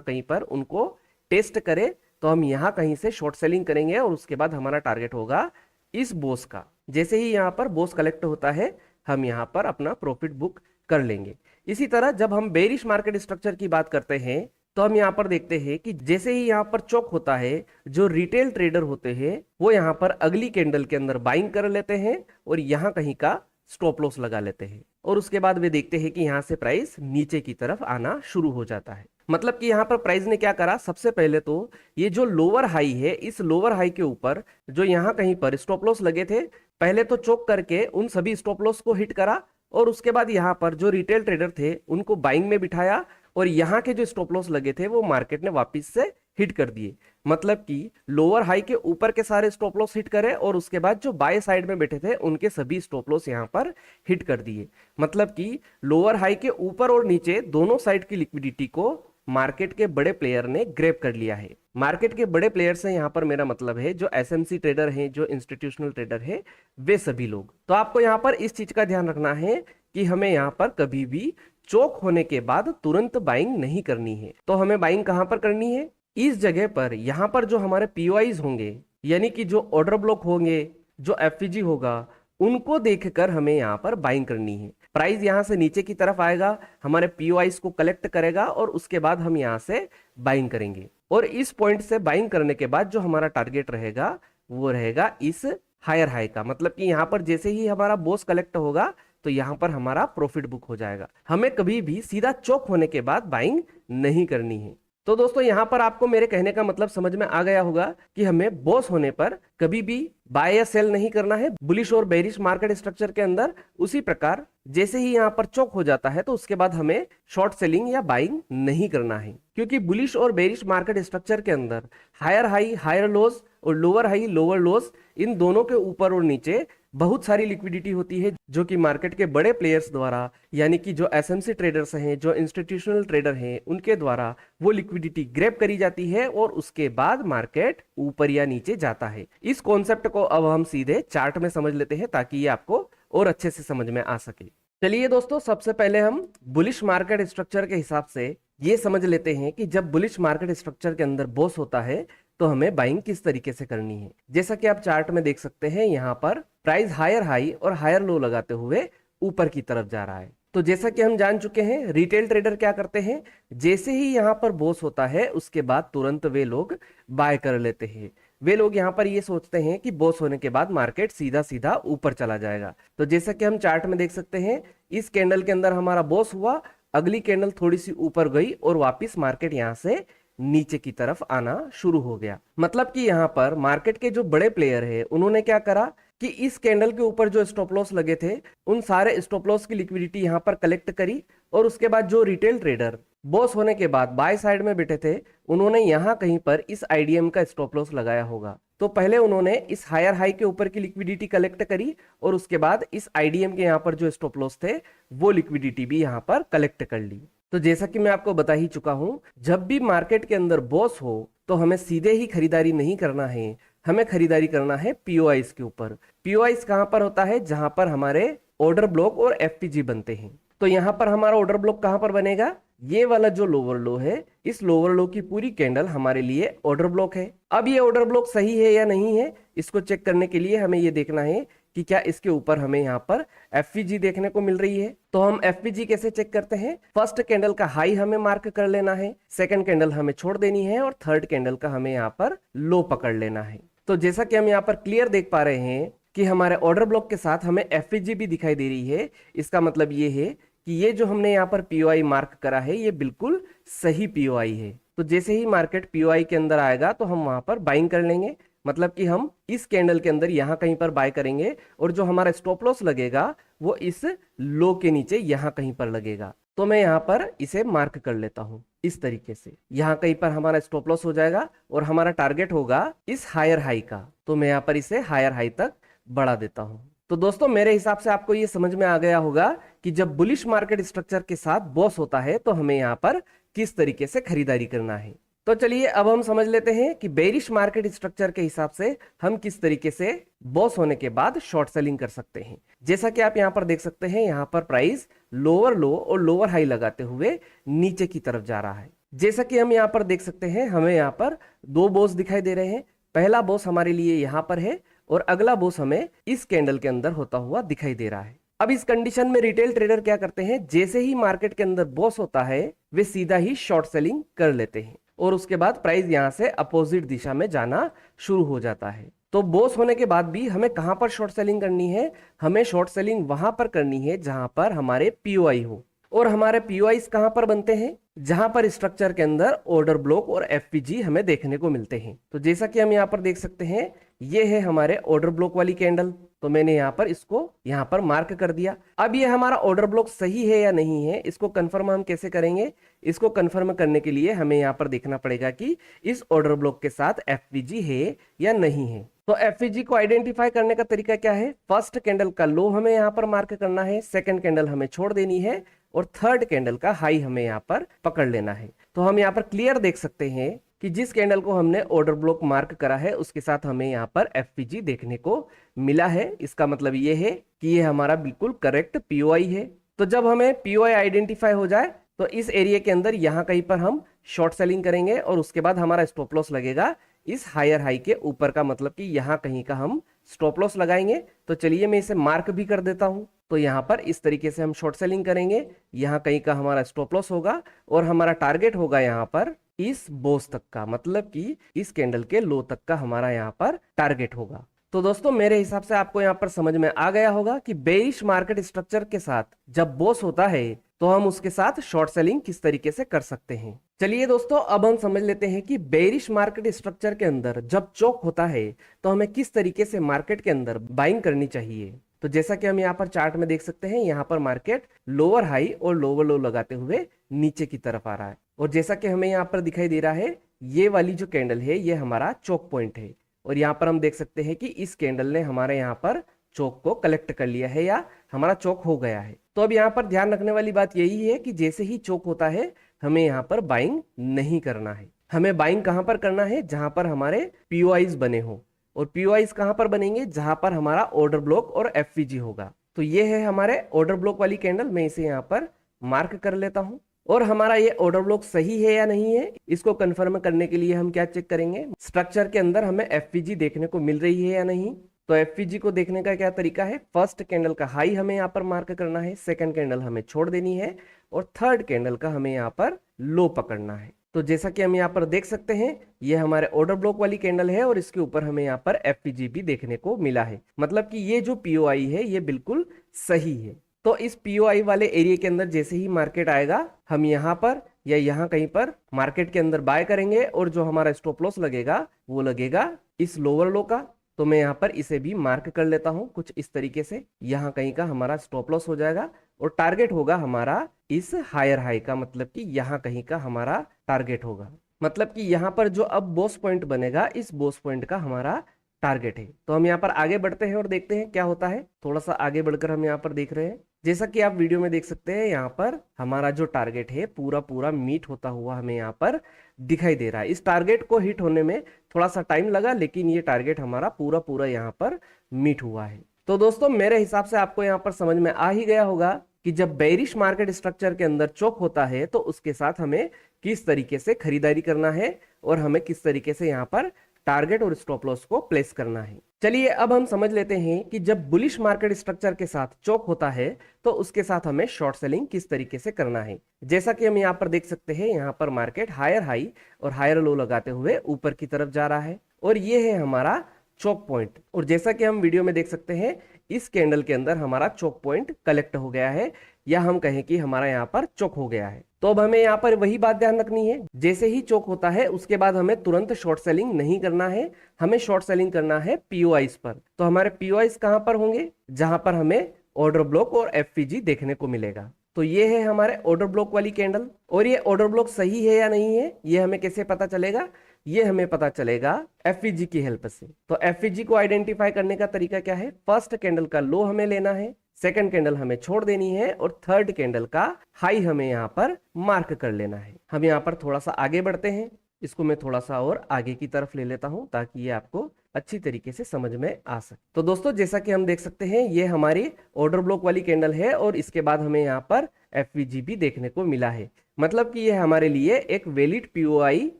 कहीं पर उनको टेस्ट करे, तो हम यहाँ कहीं से शॉर्ट सेलिंग करेंगे, और उसके बाद हमारा टारगेट होगा इस बोस का। जैसे ही यहाँ पर बोस कलेक्ट होता है हम यहाँ पर अपना प्रॉफिट बुक कर लेंगे। इसी तरह जब हम बेरिश मार्केट स्ट्रक्चर की बात करते हैं तो हम यहाँ पर देखते हैं कि जैसे ही यहाँ पर चौक होता है, जो रिटेल ट्रेडर होते हैं वो यहाँ पर अगली कैंडल के अंदर बाइंग कर लेते हैं और यहाँ कहीं का स्टॉप लॉस लगा लेते हैं, और उसके बाद वे देखते हैं कि यहाँ से प्राइस नीचे की तरफ आना शुरू हो जाता है। मतलब कि यहाँ पर प्राइस ने क्या करा, सबसे पहले तो ये जो लोअर हाई है, इस लोअर हाई के ऊपर जो यहाँ कहीं पर स्टॉप लॉस लगे थे, पहले तो चौक करके उन सभी स्टॉप लॉस को हिट करा, और उसके बाद यहाँ पर जो रिटेल ट्रेडर थे उनको बाइंग में बिठाया, और यहाँ के जो स्टॉप लॉस लगे थे वो मार्केट ने वापस से हिट कर दिए। मतलब कि लोअर हाई के ऊपर के सारे स्टॉप लॉस हिट करे, और उसके बाद जो बाय साइड में बैठे थे उनके सभी स्टॉप लॉस यहाँ पर हिट कर दिए। मतलब कि लोअर हाई के ऊपर और नीचे दोनों साइड की लिक्विडिटी को मार्केट के बड़े प्लेयर ने ग्रैब कर लिया है। मार्केट के बड़े प्लेयर से यहाँ पर मेरा मतलब है जो एसएमसी ट्रेडर हैं, जो इंस्टीट्यूशनल ट्रेडर है, वे सभी लोग। तो आपको यहाँ पर इस चीज का ध्यान रखना है कि हमें यहाँ पर कभी भी चौक होने के बाद तुरंत बाइंग नहीं करनी है। तो हमें बाइंग कहां पर करनी है, इस जगह पर। यहां पर जो हमारे पीओआईज होंगे, यानी कि जो ऑर्डर ब्लॉक होंगे, जो एफपीजी होगा, उनको देखकर हमें यहाँ पर बाइंग करनी है। प्राइस यहाँ से नीचे की तरफ आएगा, हमारे पीओआईज को कलेक्ट करेगा, और उसके बाद हम यहाँ से बाइंग करेंगे, और इस पॉइंट से बाइंग करने के बाद जो हमारा टारगेट रहेगा वो रहेगा इस हायर हाई का। मतलब कि यहाँ पर जैसे ही हमारा बोस कलेक्ट होगा तो यहाँ पर हमारा प्रॉफिट बुक हो जाएगा। हमें कभी भी सीधा चौक होने के बाद बाइंग नहीं करनी है। तो दोस्तों यहाँ पर आपको मेरे कहने का मतलब समझ में आ गया होगा कि हमें बॉस होने पर कभी भी बाय या सेल नहीं करना है बुलिश और बेरिश मार्केट स्ट्रक्चर के अंदर। उसी प्रकार जैसे ही यहाँ पर चौक हो जाता है तो उसके बाद हमें शॉर्ट सेलिंग या बाइंग नहीं करना है, क्योंकि बुलिश और बेरिश मार्केट स्ट्रक्चर के अंदर हायर हाई हायर लोज और लोअर हाई लोअर लोज, इन दोनों के ऊपर और नीचे बहुत सारी लिक्विडिटी होती है जो कि मार्केट के बड़े प्लेयर्स द्वारा, यानी कि जो एसएमसी ट्रेडर्स हैं, जो इंस्टीट्यूशनल ट्रेडर हैं, उनके द्वारा वो लिक्विडिटी ग्रैब करी जाती है और उसके बाद मार्केट ऊपर या नीचे जाता है। इस कॉन्सेप्ट को अब हम सीधे चार्ट में समझ लेते हैं ताकि ये आपको और अच्छे से समझ में आ सके। चलिए दोस्तों, सबसे पहले हम बुलिश मार्केट स्ट्रक्चर के हिसाब से ये समझ लेते हैं कि जब बुलिश मार्केट स्ट्रक्चर के अंदर बॉस होता है तो हमें बाइंग किस तरीके से करनी है। जैसा कि आप चार्ट में देख सकते हैं, यहाँ पर प्राइस हायर हाई और हायर लो लगाते हुए ऊपर की तरफ जा रहा है। तो जैसा कि हम जान चुके हैं, रिटेल ट्रेडर क्या करते हैं, जैसे ही यहाँ पर बॉस होता है उसके बाद तुरंत वे लोग बाय कर लेते हैं। वे लोग यहाँ पर ये सोचते हैं कि बॉस होने के बाद मार्केट सीधा सीधा ऊपर चला जाएगा। तो जैसा कि हम चार्ट में देख सकते हैं, इस कैंडल के अंदर हमारा बॉस हुआ, अगली कैंडल थोड़ी सी ऊपर गई और वापिस मार्केट यहाँ से नीचे की तरफ आना शुरू हो गया। मतलब कि यहाँ पर मार्केट के जो बड़े प्लेयर है उन्होंने क्या करा कि इस कैंडल के ऊपर जो स्टॉप लॉस लगे थे उन सारे स्टॉप लॉस की लिक्विडिटी यहाँ पर कलेक्ट करी और उसके बाद जो रिटेल ट्रेडर बॉस होने के बाद बाय साइड में बैठे थे उन्होंने यहाँ कहीं पर इस आईडीएम का स्टॉप लॉस लगाया होगा। तो पहले उन्होंने इस हायर हाई के ऊपर की लिक्विडिटी कलेक्ट करी और उसके बाद इस आईडीएम के यहाँ पर जो स्टॉप लॉस थे वो लिक्विडिटी भी यहाँ पर कलेक्ट कर ली। तो जैसा कि मैं आपको बता ही चुका हूं, जब भी मार्केट के अंदर बॉस हो तो हमें सीधे ही खरीदारी नहीं करना है, हमें खरीदारी करना है पीओआईस के ऊपर। पीओआईस कहां पर होता है, जहां पर हमारे ऑर्डर ब्लॉक और एफपीजी बनते हैं। तो यहां पर हमारा ऑर्डर ब्लॉक कहां पर बनेगा, ये वाला जो लोअर लो है, इस लोअर लो की पूरी कैंडल हमारे लिए ऑर्डर ब्लॉक है। अब ये ऑर्डर ब्लॉक सही है या नहीं है, इसको चेक करने के लिए हमें ये देखना है कि क्या इसके ऊपर हमें यहाँ पर एफपीजी देखने को मिल रही है। तो हम एफपीजी कैसे चेक करते हैं, फर्स्ट कैंडल का हाई हमें मार्क कर लेना है, सेकंड कैंडल हमें छोड़ देनी है और थर्ड कैंडल का हमें यहाँ पर लो पकड़ लेना है। तो जैसा कि हम यहाँ पर क्लियर देख पा रहे हैं कि हमारे ऑर्डर ब्लॉक के साथ हमें एफपीजी भी दिखाई दे रही है। इसका मतलब ये है कि ये जो हमने यहाँ पर पीओआई मार्क करा है ये बिल्कुल सही पीओआई है। तो जैसे ही मार्केट पीओआई के अंदर आएगा तो हम वहां पर बाइंग कर लेंगे, मतलब कि हम इस कैंडल के अंदर यहाँ कहीं पर बाय करेंगे और जो हमारा स्टॉप लॉस लगेगा वो इस लो के नीचे यहाँ कहीं पर लगेगा। तो मैं यहाँ पर इसे मार्क कर लेता हूँ इस तरीके से, यहाँ कहीं पर हमारा स्टॉप लॉस हो जाएगा और हमारा टारगेट होगा इस हायर हाई का। तो मैं यहाँ पर इसे हायर हाई तक बढ़ा देता हूँ। तो दोस्तों, मेरे हिसाब से आपको ये समझ में आ गया होगा कि जब बुलिश मार्केट स्ट्रक्चर के साथ बॉस होता है तो हमें यहाँ पर किस तरीके से खरीदारी करना है। तो चलिए अब हम समझ लेते हैं कि बेरिश मार्केट स्ट्रक्चर के हिसाब से हम किस तरीके से बॉस होने के बाद शॉर्ट सेलिंग कर सकते हैं। जैसा कि आप यहाँ पर देख सकते हैं, यहाँ पर प्राइस लोअर लो और लोअर हाई लगाते हुए नीचे की तरफ जा रहा है। जैसा कि हम यहाँ पर देख सकते हैं, हमें यहाँ पर दो बॉस दिखाई दे रहे हैं। पहला बॉस हमारे लिए यहाँ पर है और अगला बॉस हमें इस कैंडल के अंदर होता हुआ दिखाई दे रहा है। अब इस कंडीशन में रिटेल ट्रेडर क्या करते हैं, जैसे ही मार्केट के अंदर बॉस होता है वे सीधा ही शॉर्ट सेलिंग कर लेते हैं और उसके बाद प्राइस यहां से अपोजिट दिशा में जाना शुरू हो जाता है। तो बॉस होने के बाद भी हमें कहां पर शॉर्ट सेलिंग करनी है, हमें शॉर्ट सेलिंग वहां पर करनी है जहां पर हमारे पीओआई हो। और हमारे पीओआई कहां पर बनते हैं, जहां पर स्ट्रक्चर के अंदर ऑर्डर ब्लॉक और एफपीजी हमें देखने को मिलते हैं। तो जैसा कि हम यहाँ पर देख सकते हैं, ये है हमारे ऑर्डर ब्लॉक वाली कैंडल। तो मैंने यहाँ पर इसको यहाँ पर मार्क कर दिया। अब ये हमारा ऑर्डर ब्लॉक सही है या नहीं है, इसको कंफर्म हम कैसे करेंगे। इसको कंफर्म करने के लिए हमें यहाँ पर देखना पड़ेगा कि इस ऑर्डर ब्लॉक के साथ एफपीजी है या नहीं है। तो एफपीजी को आइडेंटिफाई करने का तरीका क्या है, फर्स्ट कैंडल का लो हमें यहाँ पर मार्क करना है, सेकंड कैंडल हमें छोड़ देनी है और थर्ड कैंडल का हाई हमें यहाँ पर पकड़ लेना है। तो हम यहाँ पर क्लियर देख सकते हैं कि जिस कैंडल को हमने ऑर्डर ब्लॉक मार्क करा है उसके साथ हमें यहाँ पर एफपीजी देखने को मिला है। इसका मतलब ये है कि ये हमारा बिल्कुल करेक्ट पीओआई है। तो जब हमें पीओआई आइडेंटिफाई हो जाए तो इस एरिया के अंदर यहाँ कहीं पर हम शॉर्ट सेलिंग करेंगे और उसके बाद हमारा स्टॉप लॉस लगेगा इस हायर हाई के ऊपर का, मतलब कि यहाँ कहीं का हम स्टॉप लॉस लगाएंगे। तो चलिए मैं इसे मार्क भी कर देता हूँ। तो यहाँ पर इस तरीके से हम शॉर्ट सेलिंग करेंगे, यहाँ कहीं का हमारा स्टॉप लॉस होगा और हमारा टारगेट होगा यहाँ पर इस बॉस तक का, मतलब कि इस कैंडल के लो तक का हमारा यहाँ पर टारगेट होगा। तो दोस्तों, मेरे हिसाब से आपको यहाँ पर समझ में आ गया होगा कि बेरिश मार्केट स्ट्रक्चर के साथ जब बॉस होता है तो हम उसके साथ शॉर्ट सेलिंग किस तरीके से कर सकते हैं। चलिए दोस्तों, अब हम समझ लेते हैं कि बेरिश मार्केट स्ट्रक्चर के अंदर जब चौक होता है तो हमें किस तरीके से मार्केट के अंदर बाइंग करनी चाहिए। तो जैसा कि हम यहाँ पर चार्ट में देख सकते हैं, यहाँ पर मार्केट लोअर हाई और लोअर लो लगाते हुए नीचे की तरफ आ रहा है और जैसा कि हमें यहाँ पर दिखाई दे रहा है, ये वाली जो कैंडल है ये हमारा चौक पॉइंट है और यहाँ पर हम देख सकते हैं कि इस कैंडल ने हमारे यहाँ पर चोक को कलेक्ट कर लिया है या हमारा चोक हो गया है। तो अब यहाँ पर ध्यान रखने वाली बात यही है कि जैसे ही चोक होता है हमें यहाँ पर बाइंग नहीं करना है। हमें बाइंग कहाँ पर करना है, जहां पर हमारे पीओआईज बने हो। और पीओआईज कहां पर बनेंगे, जहां पर हमारा ऑर्डर ब्लॉक और एफवीजी होगा। तो ये है हमारे ऑर्डर ब्लॉक वाली कैंडल, मैं इसे यहाँ पर मार्क कर लेता हूं। और हमारा ये ऑर्डर ब्लॉक सही है या नहीं है, इसको कंफर्म करने के लिए हम क्या चेक करेंगे, स्ट्रक्चर के अंदर हमें एफवीजी देखने को मिल रही है या नहीं। तो एफवीजी को देखने का क्या तरीका है, फर्स्ट कैंडल का हाई हमें यहाँ पर मार्क करना है, सेकंड कैंडल हमें छोड़ देनी है और थर्ड कैंडल का हमें यहाँ पर लो पकड़ना है। तो जैसा कि हम यहाँ पर देख सकते हैं ये हमारे ऑर्डर ब्लॉक वाली कैंडल है और इसके ऊपर हमें यहाँ पर एफवीजी भी देखने को मिला है। मतलब कि ये जो पीओआई है ये बिल्कुल सही है। तो इस पीओआई वाले एरिया के अंदर जैसे ही मार्केट आएगा हम यहाँ पर या यहाँ कहीं पर मार्केट के अंदर बाय करेंगे और जो हमारा स्टॉप लॉस लगेगा वो लगेगा इस लोअर लो का। तो मैं यहाँ पर इसे भी मार्क कर लेता हूँ कुछ इस तरीके से, यहाँ कहीं का हमारा स्टॉप लॉस हो जाएगा और टारगेट होगा हमारा इस हायर हाई का, मतलब कि यहाँ कहीं का हमारा टारगेट होगा। मतलब कि यहाँ पर जो अब बोस पॉइंट बनेगा इस बोस पॉइंट का हमारा टारगेट है। तो हम यहाँ पर आगे बढ़ते हैं और देखते हैं क्या होता है। थोड़ा सा आगे बढ़कर हम यहाँ पर देख रहे हैं, जैसा कि आप वीडियो में देख सकते हैं यहाँ पर हमारा जो टारगेट है पूरा पूरा मीट होता हुआ हमें यहाँ पर दिखाई दे रहा है। इस टारगेट को हिट होने में थोड़ा सा टाइम लगा, लेकिन ये टारगेट हमारा पूरा पूरा यहाँ पर मीट हुआ है। तो दोस्तों मेरे हिसाब से आपको यहाँ पर समझ में आ ही गया होगा कि जब बेरिश मार्केट स्ट्रक्चर के अंदर चोक होता है तो उसके साथ हमें किस तरीके से खरीदारी करना है और हमें किस तरीके से यहाँ पर टारगेट और स्टॉप लॉस को प्लेस करना है। चलिए अब हम समझ लेते हैं कि जब बुलिश मार्केट स्ट्रक्चर के साथ चोक होता है तो उसके साथ हमें शॉर्ट सेलिंग किस तरीके से करना है। जैसा कि हम यहाँ पर देख सकते हैं यहाँ पर मार्केट हायर हाई और हायर लो लगाते हुए ऊपर की तरफ जा रहा है और ये है हमारा चोक पॉइंट। और जैसा कि हम वीडियो में देख सकते हैं इस कैंडल के अंदर हमारा चोक पॉइंट कलेक्ट हो गया है या हम कहें कि हमारा यहाँ पर चोक हो गया है। तो अब हमें यहाँ पर वही बात ध्यान रखनी है, जैसे ही चोक होता है उसके बाद हमें तुरंत शॉर्ट सेलिंग नहीं करना है, हमें शॉर्ट सेलिंग करना है पीओआईस पर। तो हमारे पीओआईस कहां पर होंगे, जहां पर हमें ऑर्डर ब्लॉक और एफवीजी देखने को मिलेगा। तो ये है हमारे ऑर्डर ब्लॉक वाली कैंडल और ये ऑर्डर ब्लॉक सही है या नहीं है ये हमें कैसे पता चलेगा, ये हमें पता चलेगा एफवीजी की हेल्प से। तो एफवीजी को आइडेंटिफाई करने का तरीका क्या है, फर्स्ट कैंडल का लो हमें लेना है, सेकंड कैंडल हमें छोड़ देनी है और थर्ड कैंडल का हाई हमें यहाँ पर मार्क कर लेना है। हम यहाँ पर थोड़ा सा आगे बढ़ते हैं, इसको मैं थोड़ा सा और आगे की तरफ ले लेता हूं ताकि ये आपको अच्छी तरीके से समझ में आ सके। तो दोस्तों जैसा कि हम देख सकते हैं ये हमारी ऑर्डर ब्लॉक वाली कैंडल है और इसके बाद हमें यहाँ पर एफवीजी भी देखने को मिला है। मतलब कि ये हमारे लिए एक वैलिड पीओआई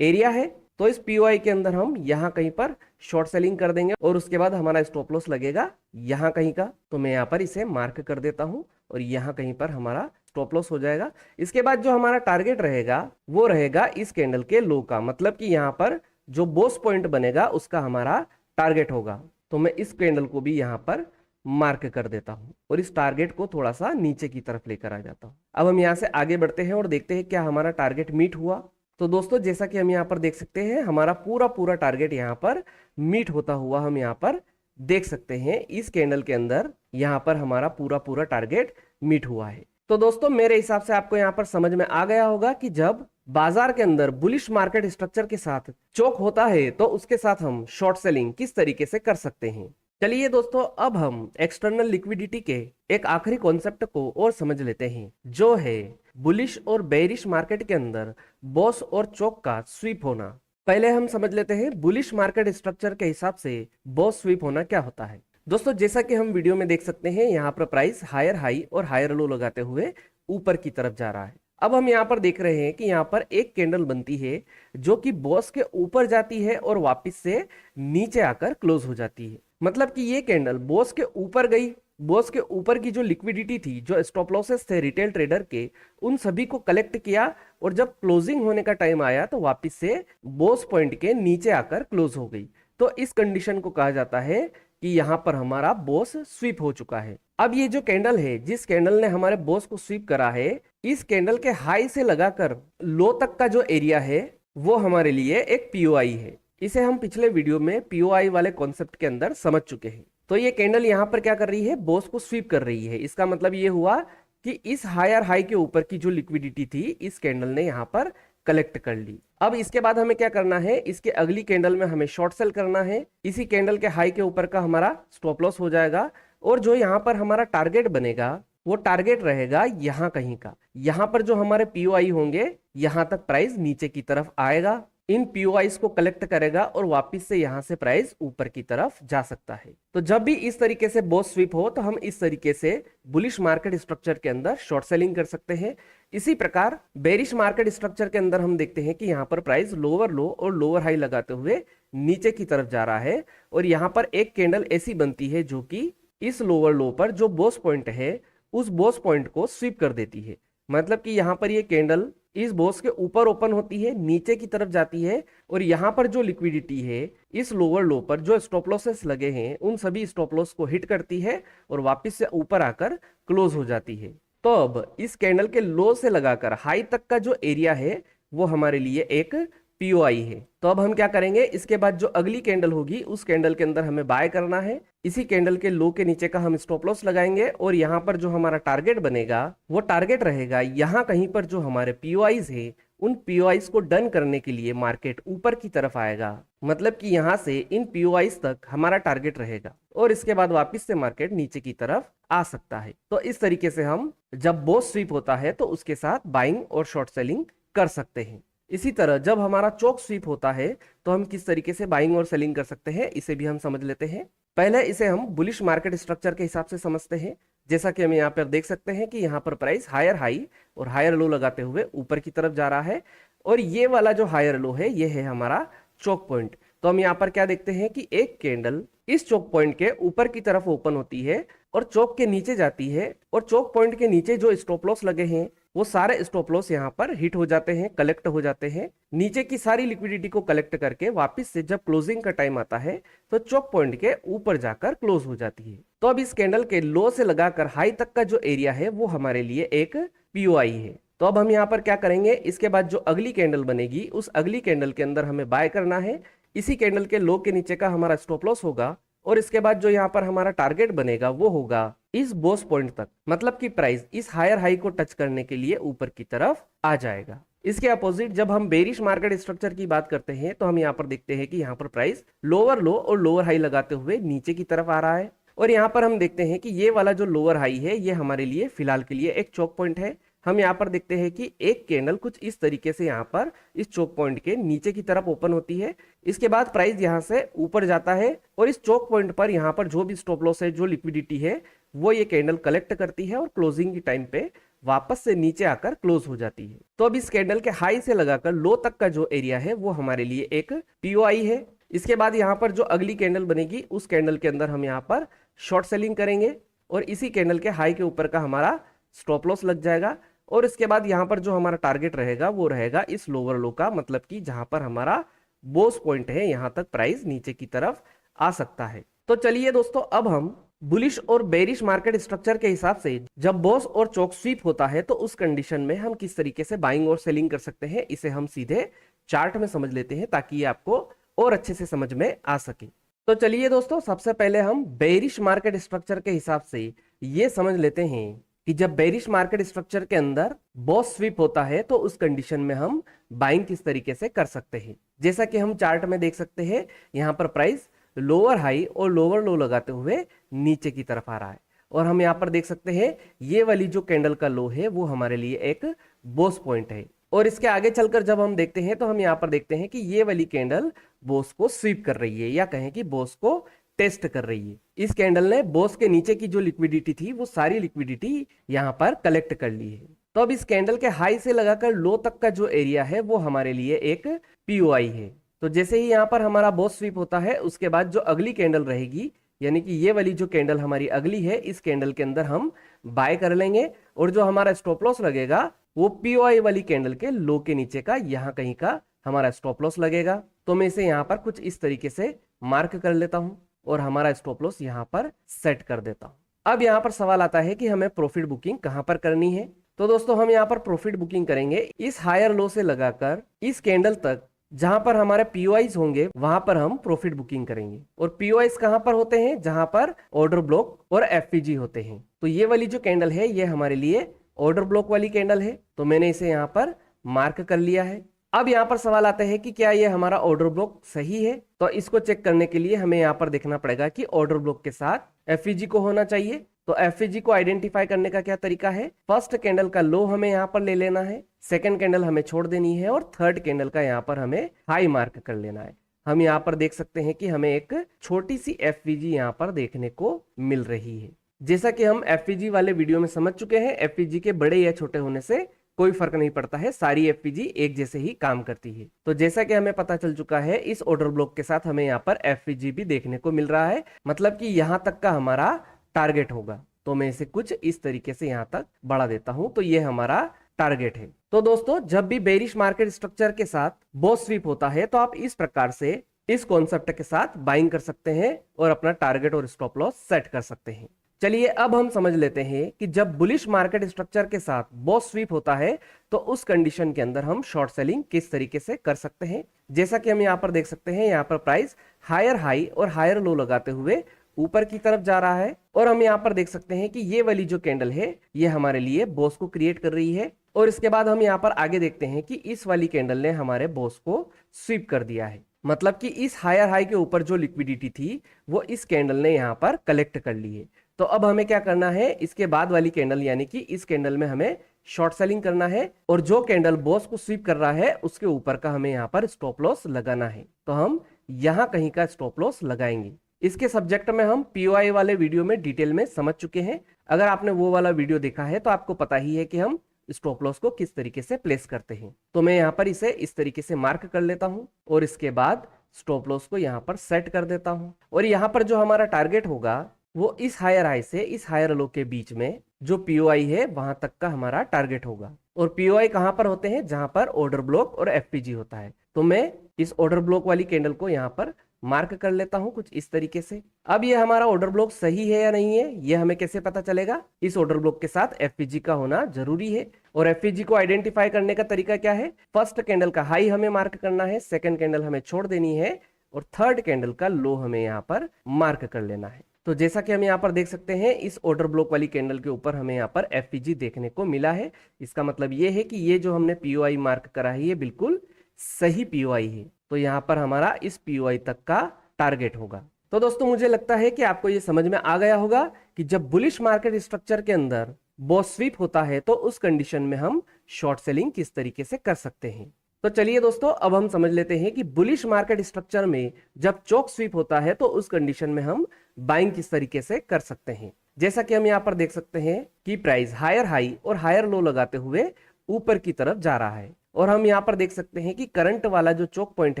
एरिया है। तो इस पीओआई के अंदर हम यहाँ कहीं पर शॉर्ट सेलिंग कर देंगे और उसके बाद हमारा स्टॉप लॉस लगेगा यहाँ कहीं का। तो मैं यहाँ पर इसे मार्क कर देता हूँ और यहाँ कहीं पर हमारा स्टॉप लॉस हो जाएगा। इसके बाद जो हमारा टारगेट रहेगा वो रहेगा इस कैंडल के लो का, मतलब कि यहाँ पर जो बोस पॉइंट बनेगा उसका हमारा टारगेट होगा। तो मैं इस कैंडल को भी यहाँ पर मार्क कर देता हूं और इस टारगेट को थोड़ा सा नीचे की तरफ लेकर आ जाता हूं। अब हम यहाँ से आगे बढ़ते हैं और देखते हैं क्या हमारा टारगेट मीट हुआ। तो दोस्तों जैसा कि हम यहाँ पर देख सकते हैं हमारा पूरा पूरा टारगेट यहाँ पर मीट होता हुआ हम यहाँ पर देख सकते हैं। इस कैंडल के अंदर यहाँ पर हमारा पूरा पूरा टारगेट मीट हुआ है। तो दोस्तों मेरे हिसाब से आपको यहाँ पर समझ में आ गया होगा कि जब बाजार के अंदर बुलिश मार्केट स्ट्रक्चर के साथ चोक होता है तो उसके साथ हम शॉर्ट सेलिंग किस तरीके से कर सकते हैं। चलिए दोस्तों अब हम एक्सटर्नल लिक्विडिटी के एक आखिरी कॉन्सेप्ट को और समझ लेते हैं, जो है बुलिश और बेरिश मार्केट के अंदर बॉस और चोक का स्वीप होना। पहले हम समझ लेते हैं बुलिश मार्केट स्ट्रक्चर के हिसाब से बॉस स्वीप होना क्या होता है। दोस्तों जैसा कि हम वीडियो में देख सकते हैं यहाँ पर प्राइस हायर हाई और हायर लो लगाते हुए ऊपर की तरफ जा रहा है। अब हम यहाँ पर देख रहे हैं कि यहाँ पर एक कैंडल बनती है जो कि बॉस के ऊपर जाती है और वापस से नीचे आकर क्लोज हो जाती है। मतलब कि ये कैंडल बॉस के ऊपर गई, बॉस के ऊपर की जो लिक्विडिटी थी, जो स्टॉप लॉसेस थे रिटेल ट्रेडर के, उन सभी को कलेक्ट किया और जब क्लोजिंग होने का टाइम आया तो वापस से बॉस पॉइंट के नीचे आकर क्लोज हो गई। तो इस कंडीशन को कहा जाता है कि यहाँ पर हमारा बॉस स्वीप हो चुका है। अब ये जो कैंडल है, जिस कैंडल ने हमारे बॉस को स्वीप करा है, इस कैंडल के हाई से लगाकर लो तक का जो एरिया है वो हमारे लिए एक पीओआई है। इसे हम पिछले वीडियो में पीओआई वाले कॉन्सेप्ट के अंदर समझ चुके हैं। तो ये कैंडल यहाँ पर क्या कर रही है, बॉस को स्वीप कर रही है। इसका मतलब ये हुआ कि इस हायर हाई के ऊपर की जो लिक्विडिटी थी इस कैंडल ने यहाँ पर कलेक्ट कर ली। अब इसके बाद हमें क्या करना है, इसके अगली कैंडल में हमें शॉर्ट सेल करना है। इसी कैंडल के हाई के ऊपर का हमारा स्टॉप लॉस हो जाएगा और जो यहाँ पर हमारा टारगेट बनेगा वो टारगेट रहेगा यहाँ कहीं का। यहाँ पर जो हमारे पीओआई होंगे यहाँ तक प्राइस नीचे की तरफ आएगा, इन पीओआईस को कलेक्ट करेगा और वापस से यहाँ से प्राइस ऊपर की तरफ जा सकता है। तो जब भी इस तरीके से बोस स्वीप हो तो हम इस तरीके से बुलिश मार्केट स्ट्रक्चर के अंदर शॉर्ट सेलिंग कर सकते हैं। इसी प्रकार बेरिश मार्केट स्ट्रक्चर के अंदर हम देखते हैं कि यहाँ पर प्राइस लोअर लो और लोअर हाई लगाते हुए नीचे की तरफ जा रहा है और यहाँ पर एक कैंडल ऐसी बनती है जो कि इस लोअर लो पर जो बोस पॉइंट है उस बोस पॉइंट को स्वीप कर देती है। मतलब कि यहाँ पर ये कैंडल इस बोस के ऊपर ओपन होती है, नीचे की तरफ जाती है और यहाँ पर जो लिक्विडिटी है इस लोअर लो पर जो स्टॉप लॉसेस लगे हैं उन सभी स्टॉप लॉस को हिट करती है और वापस से ऊपर आकर क्लोज हो जाती है। तो अब इस कैंडल के लो से लगाकर हाई तक का जो एरिया है वो हमारे लिए एक पीओआई है। तो अब हम क्या करेंगे, इसके बाद जो अगली कैंडल होगी उस कैंडल के अंदर हमें बाय करना है। इसी कैंडल के लो के नीचे का हम स्टॉप लॉस लगाएंगे और यहाँ पर जो हमारा टारगेट बनेगा वो टारगेट रहेगा यहाँ कहीं पर जो हमारे पीओआईज है उन पीओआईज को डन करने के लिए मार्केट ऊपर की तरफ आएगा। मतलब कि यहाँ से इन पीओआईज तक हमारा टारगेट रहेगा और इसके बाद वापस से मार्केट नीचे की तरफ आ सकता है। तो इस तरीके से हम जब बोस स्वीप होता है तो उसके साथ बाइंग और शॉर्ट सेलिंग कर सकते हैं। इसी तरह जब हमारा चौक स्वीप होता है तो हम किस तरीके से बाइंग और सेलिंग कर सकते हैं इसे भी हम समझ लेते हैं। पहले इसे हम बुलिश मार्केट स्ट्रक्चर के हिसाब से समझते हैं। जैसा कि हम यहाँ पर देख सकते हैं कि यहाँ पर प्राइस हायर हाई और हायर लो लगाते हुए ऊपर की तरफ जा रहा है और ये वाला जो हायर लो है ये है हमारा चौक पॉइंट। तो हम यहाँ पर क्या देखते हैं कि एक कैंडल इस चौक पॉइंट के ऊपर की तरफ ओपन होती है और चौक के नीचे जाती है और चौक पॉइंट के नीचे जो स्टॉप लॉस लगे हैं वो सारे स्टॉप लॉस यहाँ पर हिट हो जाते हैं, कलेक्ट हो जाते हैं। नीचे की सारी लिक्विडिटी को कलेक्ट करके वापस से जब क्लोजिंग का टाइम आता है तो चौक पॉइंट के ऊपर जाकर क्लोज हो जाती है। तो अब इस कैंडल के लो से लगाकर हाई तक का जो एरिया है वो हमारे लिए एक पीओआई है। तो अब हम यहाँ पर क्या करेंगे, इसके बाद जो अगली कैंडल बनेगी उस अगली कैंडल के अंदर हमें बाय करना है। इसी कैंडल के लो के नीचे का हमारा स्टॉप लॉस होगा और इसके बाद जो यहाँ पर हमारा टारगेट बनेगा वो होगा इस बोस पॉइंट तक। मतलब कि प्राइस इस हायर हाई को टच करने के लिए ऊपर की तरफ आ जाएगा। इसके अपोजिट जब हम बेरिश मार्केट स्ट्रक्चर की बात करते हैं तो हम यहाँ पर देखते हैं कि यहाँ पर प्राइस लोअर लो और लोअर हाई लगाते हुए नीचे की तरफ आ रहा है और यहाँ पर हम देखते हैं कि ये वाला जो लोअर हाई है ये हमारे लिए फिलहाल के लिए एक चौक पॉइंट है। हम यहाँ पर देखते हैं कि एक कैंडल कुछ इस तरीके से यहाँ पर इस चौक पॉइंट के नीचे की तरफ ओपन होती है। इसके बाद प्राइस यहाँ से ऊपर जाता है और इस चौक पॉइंट पर यहाँ पर जो भी स्टॉप लॉस है, जो लिक्विडिटी है, वो ये कैंडल कलेक्ट करती है और क्लोजिंग की टाइम पे वापस से नीचे आकर क्लोज हो जाती है। तो अब इस कैंडल के हाई से लगाकर लो तक का जो एरिया है वो हमारे लिए एक पीओआई है। इसके बाद यहाँ पर जो अगली कैंडल बनेगी उस कैंडल के अंदर हम यहाँ पर शॉर्ट सेलिंग करेंगे और इसी कैंडल के हाई के ऊपर का हमारा स्टॉप लॉस लग जाएगा और इसके बाद यहाँ पर जो हमारा टारगेट रहेगा वो रहेगा इस लोअर लो का। मतलब कि जहां पर हमारा बोस पॉइंट है यहाँ तक प्राइस नीचे की तरफ आ सकता है। तो चलिए दोस्तों, अब हम बुलिश और बेरिश मार्केट स्ट्रक्चर के हिसाब से जब बोस और चौक स्वीप होता है तो उस कंडीशन में हम किस तरीके से बाइंग और सेलिंग कर सकते हैं इसे हम सीधे चार्ट में समझ लेते हैं ताकि ये आपको और अच्छे से समझ में आ सके। तो चलिए दोस्तों, सबसे पहले हम बेरिश मार्केट स्ट्रक्चर के हिसाब से ये समझ लेते हैं कि जब बेरिश मार्केट स्ट्रक्चर के अंदर बोस स्वीप होता है तो उस कंडीशन में हम बाइंग किस तरीके से कर सकते हैं। जैसा कि हम चार्ट में देख सकते हैं यहाँ पर प्राइस लोअर हाई और लोअर लो लगाते हुए नीचे की तरफ आ रहा है और हम यहाँ पर देख सकते हैं ये वाली जो कैंडल का लो है वो हमारे लिए एक बोस पॉइंट है। और इसके आगे चलकर जब हम देखते हैं तो हम यहाँ पर देखते हैं कि ये वाली कैंडल बोस को स्वीप कर रही है या कहें कि बोस को टेस्ट कर रही है। इस कैंडल ने बोस के नीचे की जो लिक्विडिटी थी वो सारी लिक्विडिटी यहाँ पर कलेक्ट कर ली है। तो अब इस कैंडल के हाई से लगाकर लो तक का जो एरिया है वो हमारे लिए एक पीओआई है। तो जैसे ही यहाँ पर हमारा बोस स्वीप होता है उसके बाद जो अगली कैंडल रहेगी यानी कि ये वाली जो कैंडल हमारी अगली है इस कैंडल के अंदर हम बाय कर लेंगे और जो हमारा स्टॉप लॉस लगेगा वो पीओआई वाली कैंडल के लो के नीचे का यहाँ कहीं का हमारा स्टॉप लॉस लगेगा। तो मैं इसे यहाँ पर कुछ इस तरीके से मार्क कर लेता हूँ और हमारा स्टॉप लॉस यहाँ पर सेट कर देता हूँ। अब यहाँ पर सवाल आता है कि हमें प्रॉफिट बुकिंग कहाँ पर करनी है। तो दोस्तों, हम यहाँ पर प्रॉफिट बुकिंग करेंगे इस हायर लो से लगाकर इस कैंडल तक जहां पर हमारे पीओआईज होंगे वहां पर हम प्रॉफिट बुकिंग करेंगे। और पीओआईज कहां पर होते हैं, जहां पर ऑर्डर ब्लॉक और एफपीजी होते हैं। तो ये वाली जो कैंडल है ये हमारे लिए ऑर्डर ब्लॉक वाली कैंडल है, तो मैंने इसे यहाँ पर मार्क कर लिया है। अब यहाँ पर सवाल आता है कि क्या ये हमारा ऑर्डर ब्लॉक सही है। तो इसको चेक करने के लिए हमें यहाँ पर देखना पड़ेगा कि ऑर्डर ब्लॉक के साथ एफईजी को होना चाहिए। तो एफईजी को आइडेंटिफाई करने का क्या तरीका है, फर्स्ट कैंडल का लो हमें यहाँ पर ले लेना है, सेकंड कैंडल हमें छोड़ देनी है और थर्ड कैंडल का यहाँ पर हमें हाई मार्क कर लेना है। हम यहाँ पर देख सकते हैं कि हमें एक छोटी सी एफईजी यहाँ पर देखने को मिल रही है। जैसा कि हम एफईजी वाले वीडियो में समझ चुके हैं, एफईजी के बड़े या छोटे होने से कोई फर्क नहीं पड़ता है, सारी एफईजी एक जैसे ही काम करती है। तो जैसा कि हमें पता चल चुका है, इस ऑर्डर ब्लॉक के साथ हमें यहाँ पर एफईजी भी देखने को मिल रहा है, मतलब कि यहाँ तक का हमारा टारगेट होगा। तो मैं इसे कुछ इस तरीके से यहाँ तक बढ़ा देता हूं, तो ये हमारा टारगेट है। तो दोस्तों, जब भी बेरिश मार्केट स्ट्रक्चर के साथ बॉस स्वीप होता है तो आप इस प्रकार से इस कॉन्सेप्ट के साथ बाइंग कर सकते हैं और अपना टारगेट और स्टॉप लॉस सेट कर सकते हैं। चलिए अब हम समझ लेते हैं कि जब बुलिश मार्केट स्ट्रक्चर के साथ बॉस स्वीप होता है तो उस कंडीशन के अंदर हम शॉर्ट सेलिंग किस तरीके से कर सकते हैं। जैसा कि हम यहाँ पर देख सकते हैं, यहाँ पर प्राइस हायर हाई और हायर लो लगाते हुए ऊपर की तरफ जा रहा है और हम यहाँ पर देख सकते हैं कि ये वाली जो कैंडल है ये हमारे लिए बॉस को क्रिएट कर रही है। और इसके बाद हम यहाँ पर आगे देखते हैं कि इस वाली कैंडल ने हमारे बॉस को स्वीप कर दिया है, मतलब कि इस हायर हाई के ऊपर जो लिक्विडिटी थी वो इस कैंडल ने यहाँ पर कलेक्ट कर ली है। तो अब हमें क्या करना है, इसके बाद वाली कैंडल यानी कि इस कैंडल में हमें शॉर्ट सेलिंग करना है और जो कैंडल बॉस को स्वीप कर रहा है उसके ऊपर का हमें यहाँ पर स्टॉप लॉस लगाना है। तो हम यहाँ कहीं का स्टॉप लॉस लगाएंगे। इसके सब्जेक्ट में हम पीओआई वाले वीडियो में डिटेल में समझ चुके हैं। अगर आपने वो वाला वीडियो देखा है तो आपको पता ही है कि हम स्टॉप लॉस को किस तरीके से प्लेस करते हैं। तो मैं यहाँ पर इसे इस तरीके से मार्क कर लेता हूँ और इसके बाद स्टॉप लॉस को यहाँ पर सेट कर देता हूँ। और यहाँ पर जो हमारा टारगेट होगा वो इस हायर हाई से इस हायर लो के बीच में जो पीओआई है वहां तक का हमारा टारगेट होगा। और पीओआई कहां पर होते हैं, जहां पर ऑर्डर ब्लॉक और एफपीजी होता है। तो मैं इस ऑर्डर ब्लॉक वाली कैंडल को यहाँ पर मार्क कर लेता हूं कुछ इस तरीके से। अब ये हमारा ऑर्डर ब्लॉक सही है या नहीं है, ये हमें कैसे पता चलेगा, इस ऑर्डर ब्लॉक के साथ एफपीजी का होना जरूरी है। और एफपीजी को आइडेंटिफाई करने का तरीका क्या है, फर्स्ट कैंडल का हाई हमें मार्क करना है, सेकेंड कैंडल हमें छोड़ देनी है और थर्ड कैंडल का लो हमें यहाँ पर मार्क कर लेना है। तो जैसा कि हम यहाँ पर देख सकते हैं, इस ऑर्डर ब्लॉक वाली कैंडल के ऊपर हमें यहाँ पर एफपीजी देखने को मिला है। इसका मतलब ये है कि ये जो हमने पीओआई मार्क करा है ये बिल्कुल सही पीओआई है। तो यहाँ पर हमारा इस पीओआई तक का टारगेट होगा। तो दोस्तों, मुझे लगता है कि आपको ये समझ में आ गया होगा कि जब बुलिश मार्केट स्ट्रक्चर के अंदर बॉस स्वीप होता है तो उस कंडीशन में हम शॉर्ट सेलिंग किस तरीके से कर सकते हैं। तो चलिए दोस्तों, अब हम समझ लेते हैं कि बुलिश मार्केट स्ट्रक्चर में जब चोक स्वीप होता है तो उस कंडीशन में हम बाइंग किस तरीके से कर सकते हैं। जैसा कि हम यहाँ पर देख सकते हैं कि प्राइस हायर हाई और हायर लो लगाते हुए ऊपर की तरफ जा रहा है और हम यहाँ पर देख सकते हैं कि करंट वाला जो चोक पॉइंट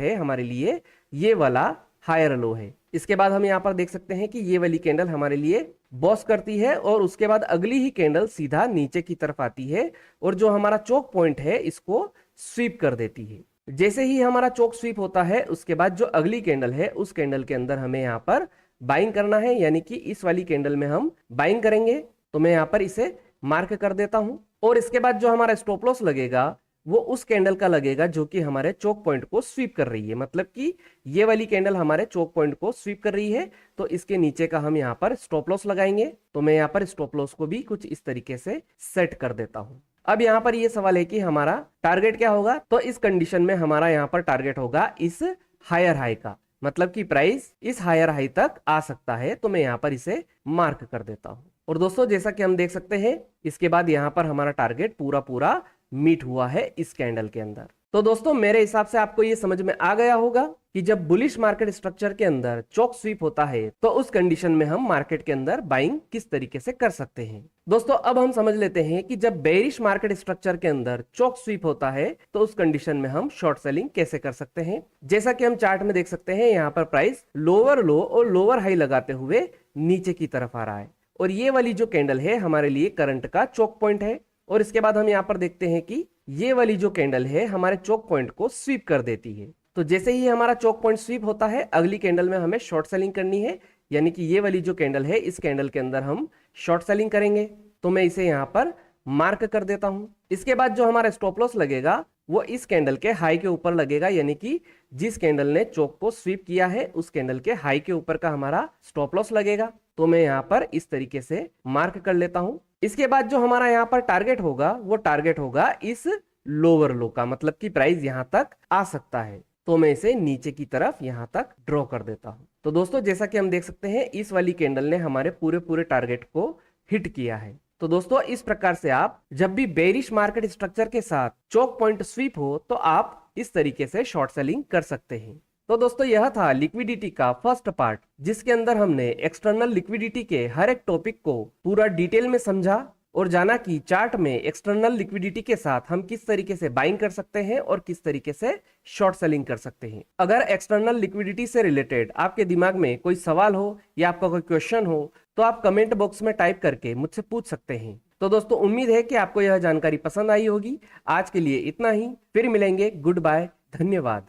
है हमारे लिए ये वाला हायर लो है। इसके बाद हम यहाँ पर देख सकते हैं कि ये वाली कैंडल हमारे लिए बॉस करती है और उसके बाद अगली ही कैंडल सीधा नीचे की तरफ आती है और जो हमारा चोक पॉइंट है इसको स्वीप कर देती है। जैसे ही हमारा चोक स्वीप होता है उसके बाद जो अगली कैंडल है उस कैंडल के अंदर हमें यहाँ पर बाइंग करना है, यानी कि इस वाली कैंडल में हम बाइंग करेंगे। तो मैं यहाँ पर इसे मार्क कर देता हूं और इसके बाद जो हमारा स्टॉप लॉस लगेगा वो उस कैंडल का लगेगा जो कि हमारे चोक पॉइंट को स्वीप कर रही है, मतलब कि ये वाली कैंडल हमारे चोक पॉइंट को स्वीप कर रही है। तो इसके नीचे का हम यहाँ पर स्टॉप लॉस लगाएंगे। तो मैं यहाँ पर स्टॉप लॉस को भी कुछ इस तरीके से सेट कर देता हूं। अब यहाँ पर ये सवाल है कि हमारा टारगेट क्या होगा, तो इस कंडीशन में हमारा यहाँ पर टारगेट होगा इस हायर हाई का, मतलब कि प्राइस इस हायर हाई तक आ सकता है। तो मैं यहाँ पर इसे मार्क कर देता हूँ। और दोस्तों, जैसा कि हम देख सकते हैं इसके बाद यहाँ पर हमारा टारगेट पूरा मीट हुआ है इस कैंडल के अंदर। तो दोस्तों, मेरे हिसाब से आपको ये समझ में आ गया होगा कि जब बुलिश मार्केट स्ट्रक्चर के अंदर चोक स्वीप होता है तो उस कंडीशन में हम मार्केट के अंदर बाइंग किस तरीके से कर सकते हैं। दोस्तों, अब हम समझ लेते हैं कि जब बेरिश मार्केट स्ट्रक्चर के अंदर चोक स्वीप होता है तो उस कंडीशन में हम शॉर्ट सेलिंग कैसे कर सकते हैं। जैसा कि हम चार्ट में देख सकते हैं, यहाँ पर प्राइस लोअर लो और लोअर हाई लगाते हुए नीचे की तरफ आ रहा है और ये वाली जो कैंडल है हमारे लिए करंट का चोक पॉइंट है। और इसके बाद हम यहाँ पर देखते हैं कि ये वाली जो कैंडल है हमारे चोक पॉइंट को स्वीप कर देती है। तो जैसे ही हमारा चोक पॉइंट स्वीप होता है अगली कैंडल में हमें शॉर्ट सेलिंग करनी है, यानी कि ये वाली जो कैंडल है इस कैंडल के अंदर हम शॉर्ट सेलिंग करेंगे। तो मैं इसे यहाँ पर मार्क कर देता हूं। इसके बाद जो हमारा स्टॉप लॉस लगेगा वो इस कैंडल के हाई के ऊपर लगेगा, यानी कि जिस कैंडल ने चोक को स्वीप किया है उस कैंडल के हाई के ऊपर का हमारा स्टॉप लॉस लगेगा। तो मैं यहाँ पर इस तरीके से मार्क कर लेता हूं। इसके बाद जो हमारा यहाँ पर टारगेट होगा वो टारगेट होगा इस लोअर लो का, मतलब कि प्राइस यहाँ तक आ सकता है। तो मैं इसे नीचे की तरफ यहाँ तक ड्रॉ कर देता हूँ। तो दोस्तों जैसा कि हम देख सकते हैं इस वाली कैंडल ने हमारे पूरे टारगेट को हिट किया है। तो दोस्तों इस प्रकार से आप जब भी बेरिश मार्केट स्ट्रक्चर के साथ चोक पॉइंट स्वीप हो तो आप इस तरीके से शॉर्ट सेलिंग कर सकते हैं। तो दोस्तों यह था लिक्विडिटी का फर्स्ट पार्ट, जिसके अंदर हमने एक्सटर्नल लिक्विडिटी के हर एक टॉपिक को पूरा डिटेल में समझा और जाना कि चार्ट में एक्सटर्नल लिक्विडिटी के साथ हम किस तरीके से बाइंग कर सकते हैं और किस तरीके से शॉर्ट सेलिंग कर सकते हैं। अगर एक्सटर्नल लिक्विडिटी से रिलेटेड आपके दिमाग में कोई सवाल हो या आपका कोई क्वेश्चन हो तो आप कमेंट बॉक्स में टाइप करके मुझसे पूछ सकते हैं। तो दोस्तों उम्मीद है कि आपको यह जानकारी पसंद आई होगी। आज के लिए इतना ही, फिर मिलेंगे। गुड बाय, धन्यवाद।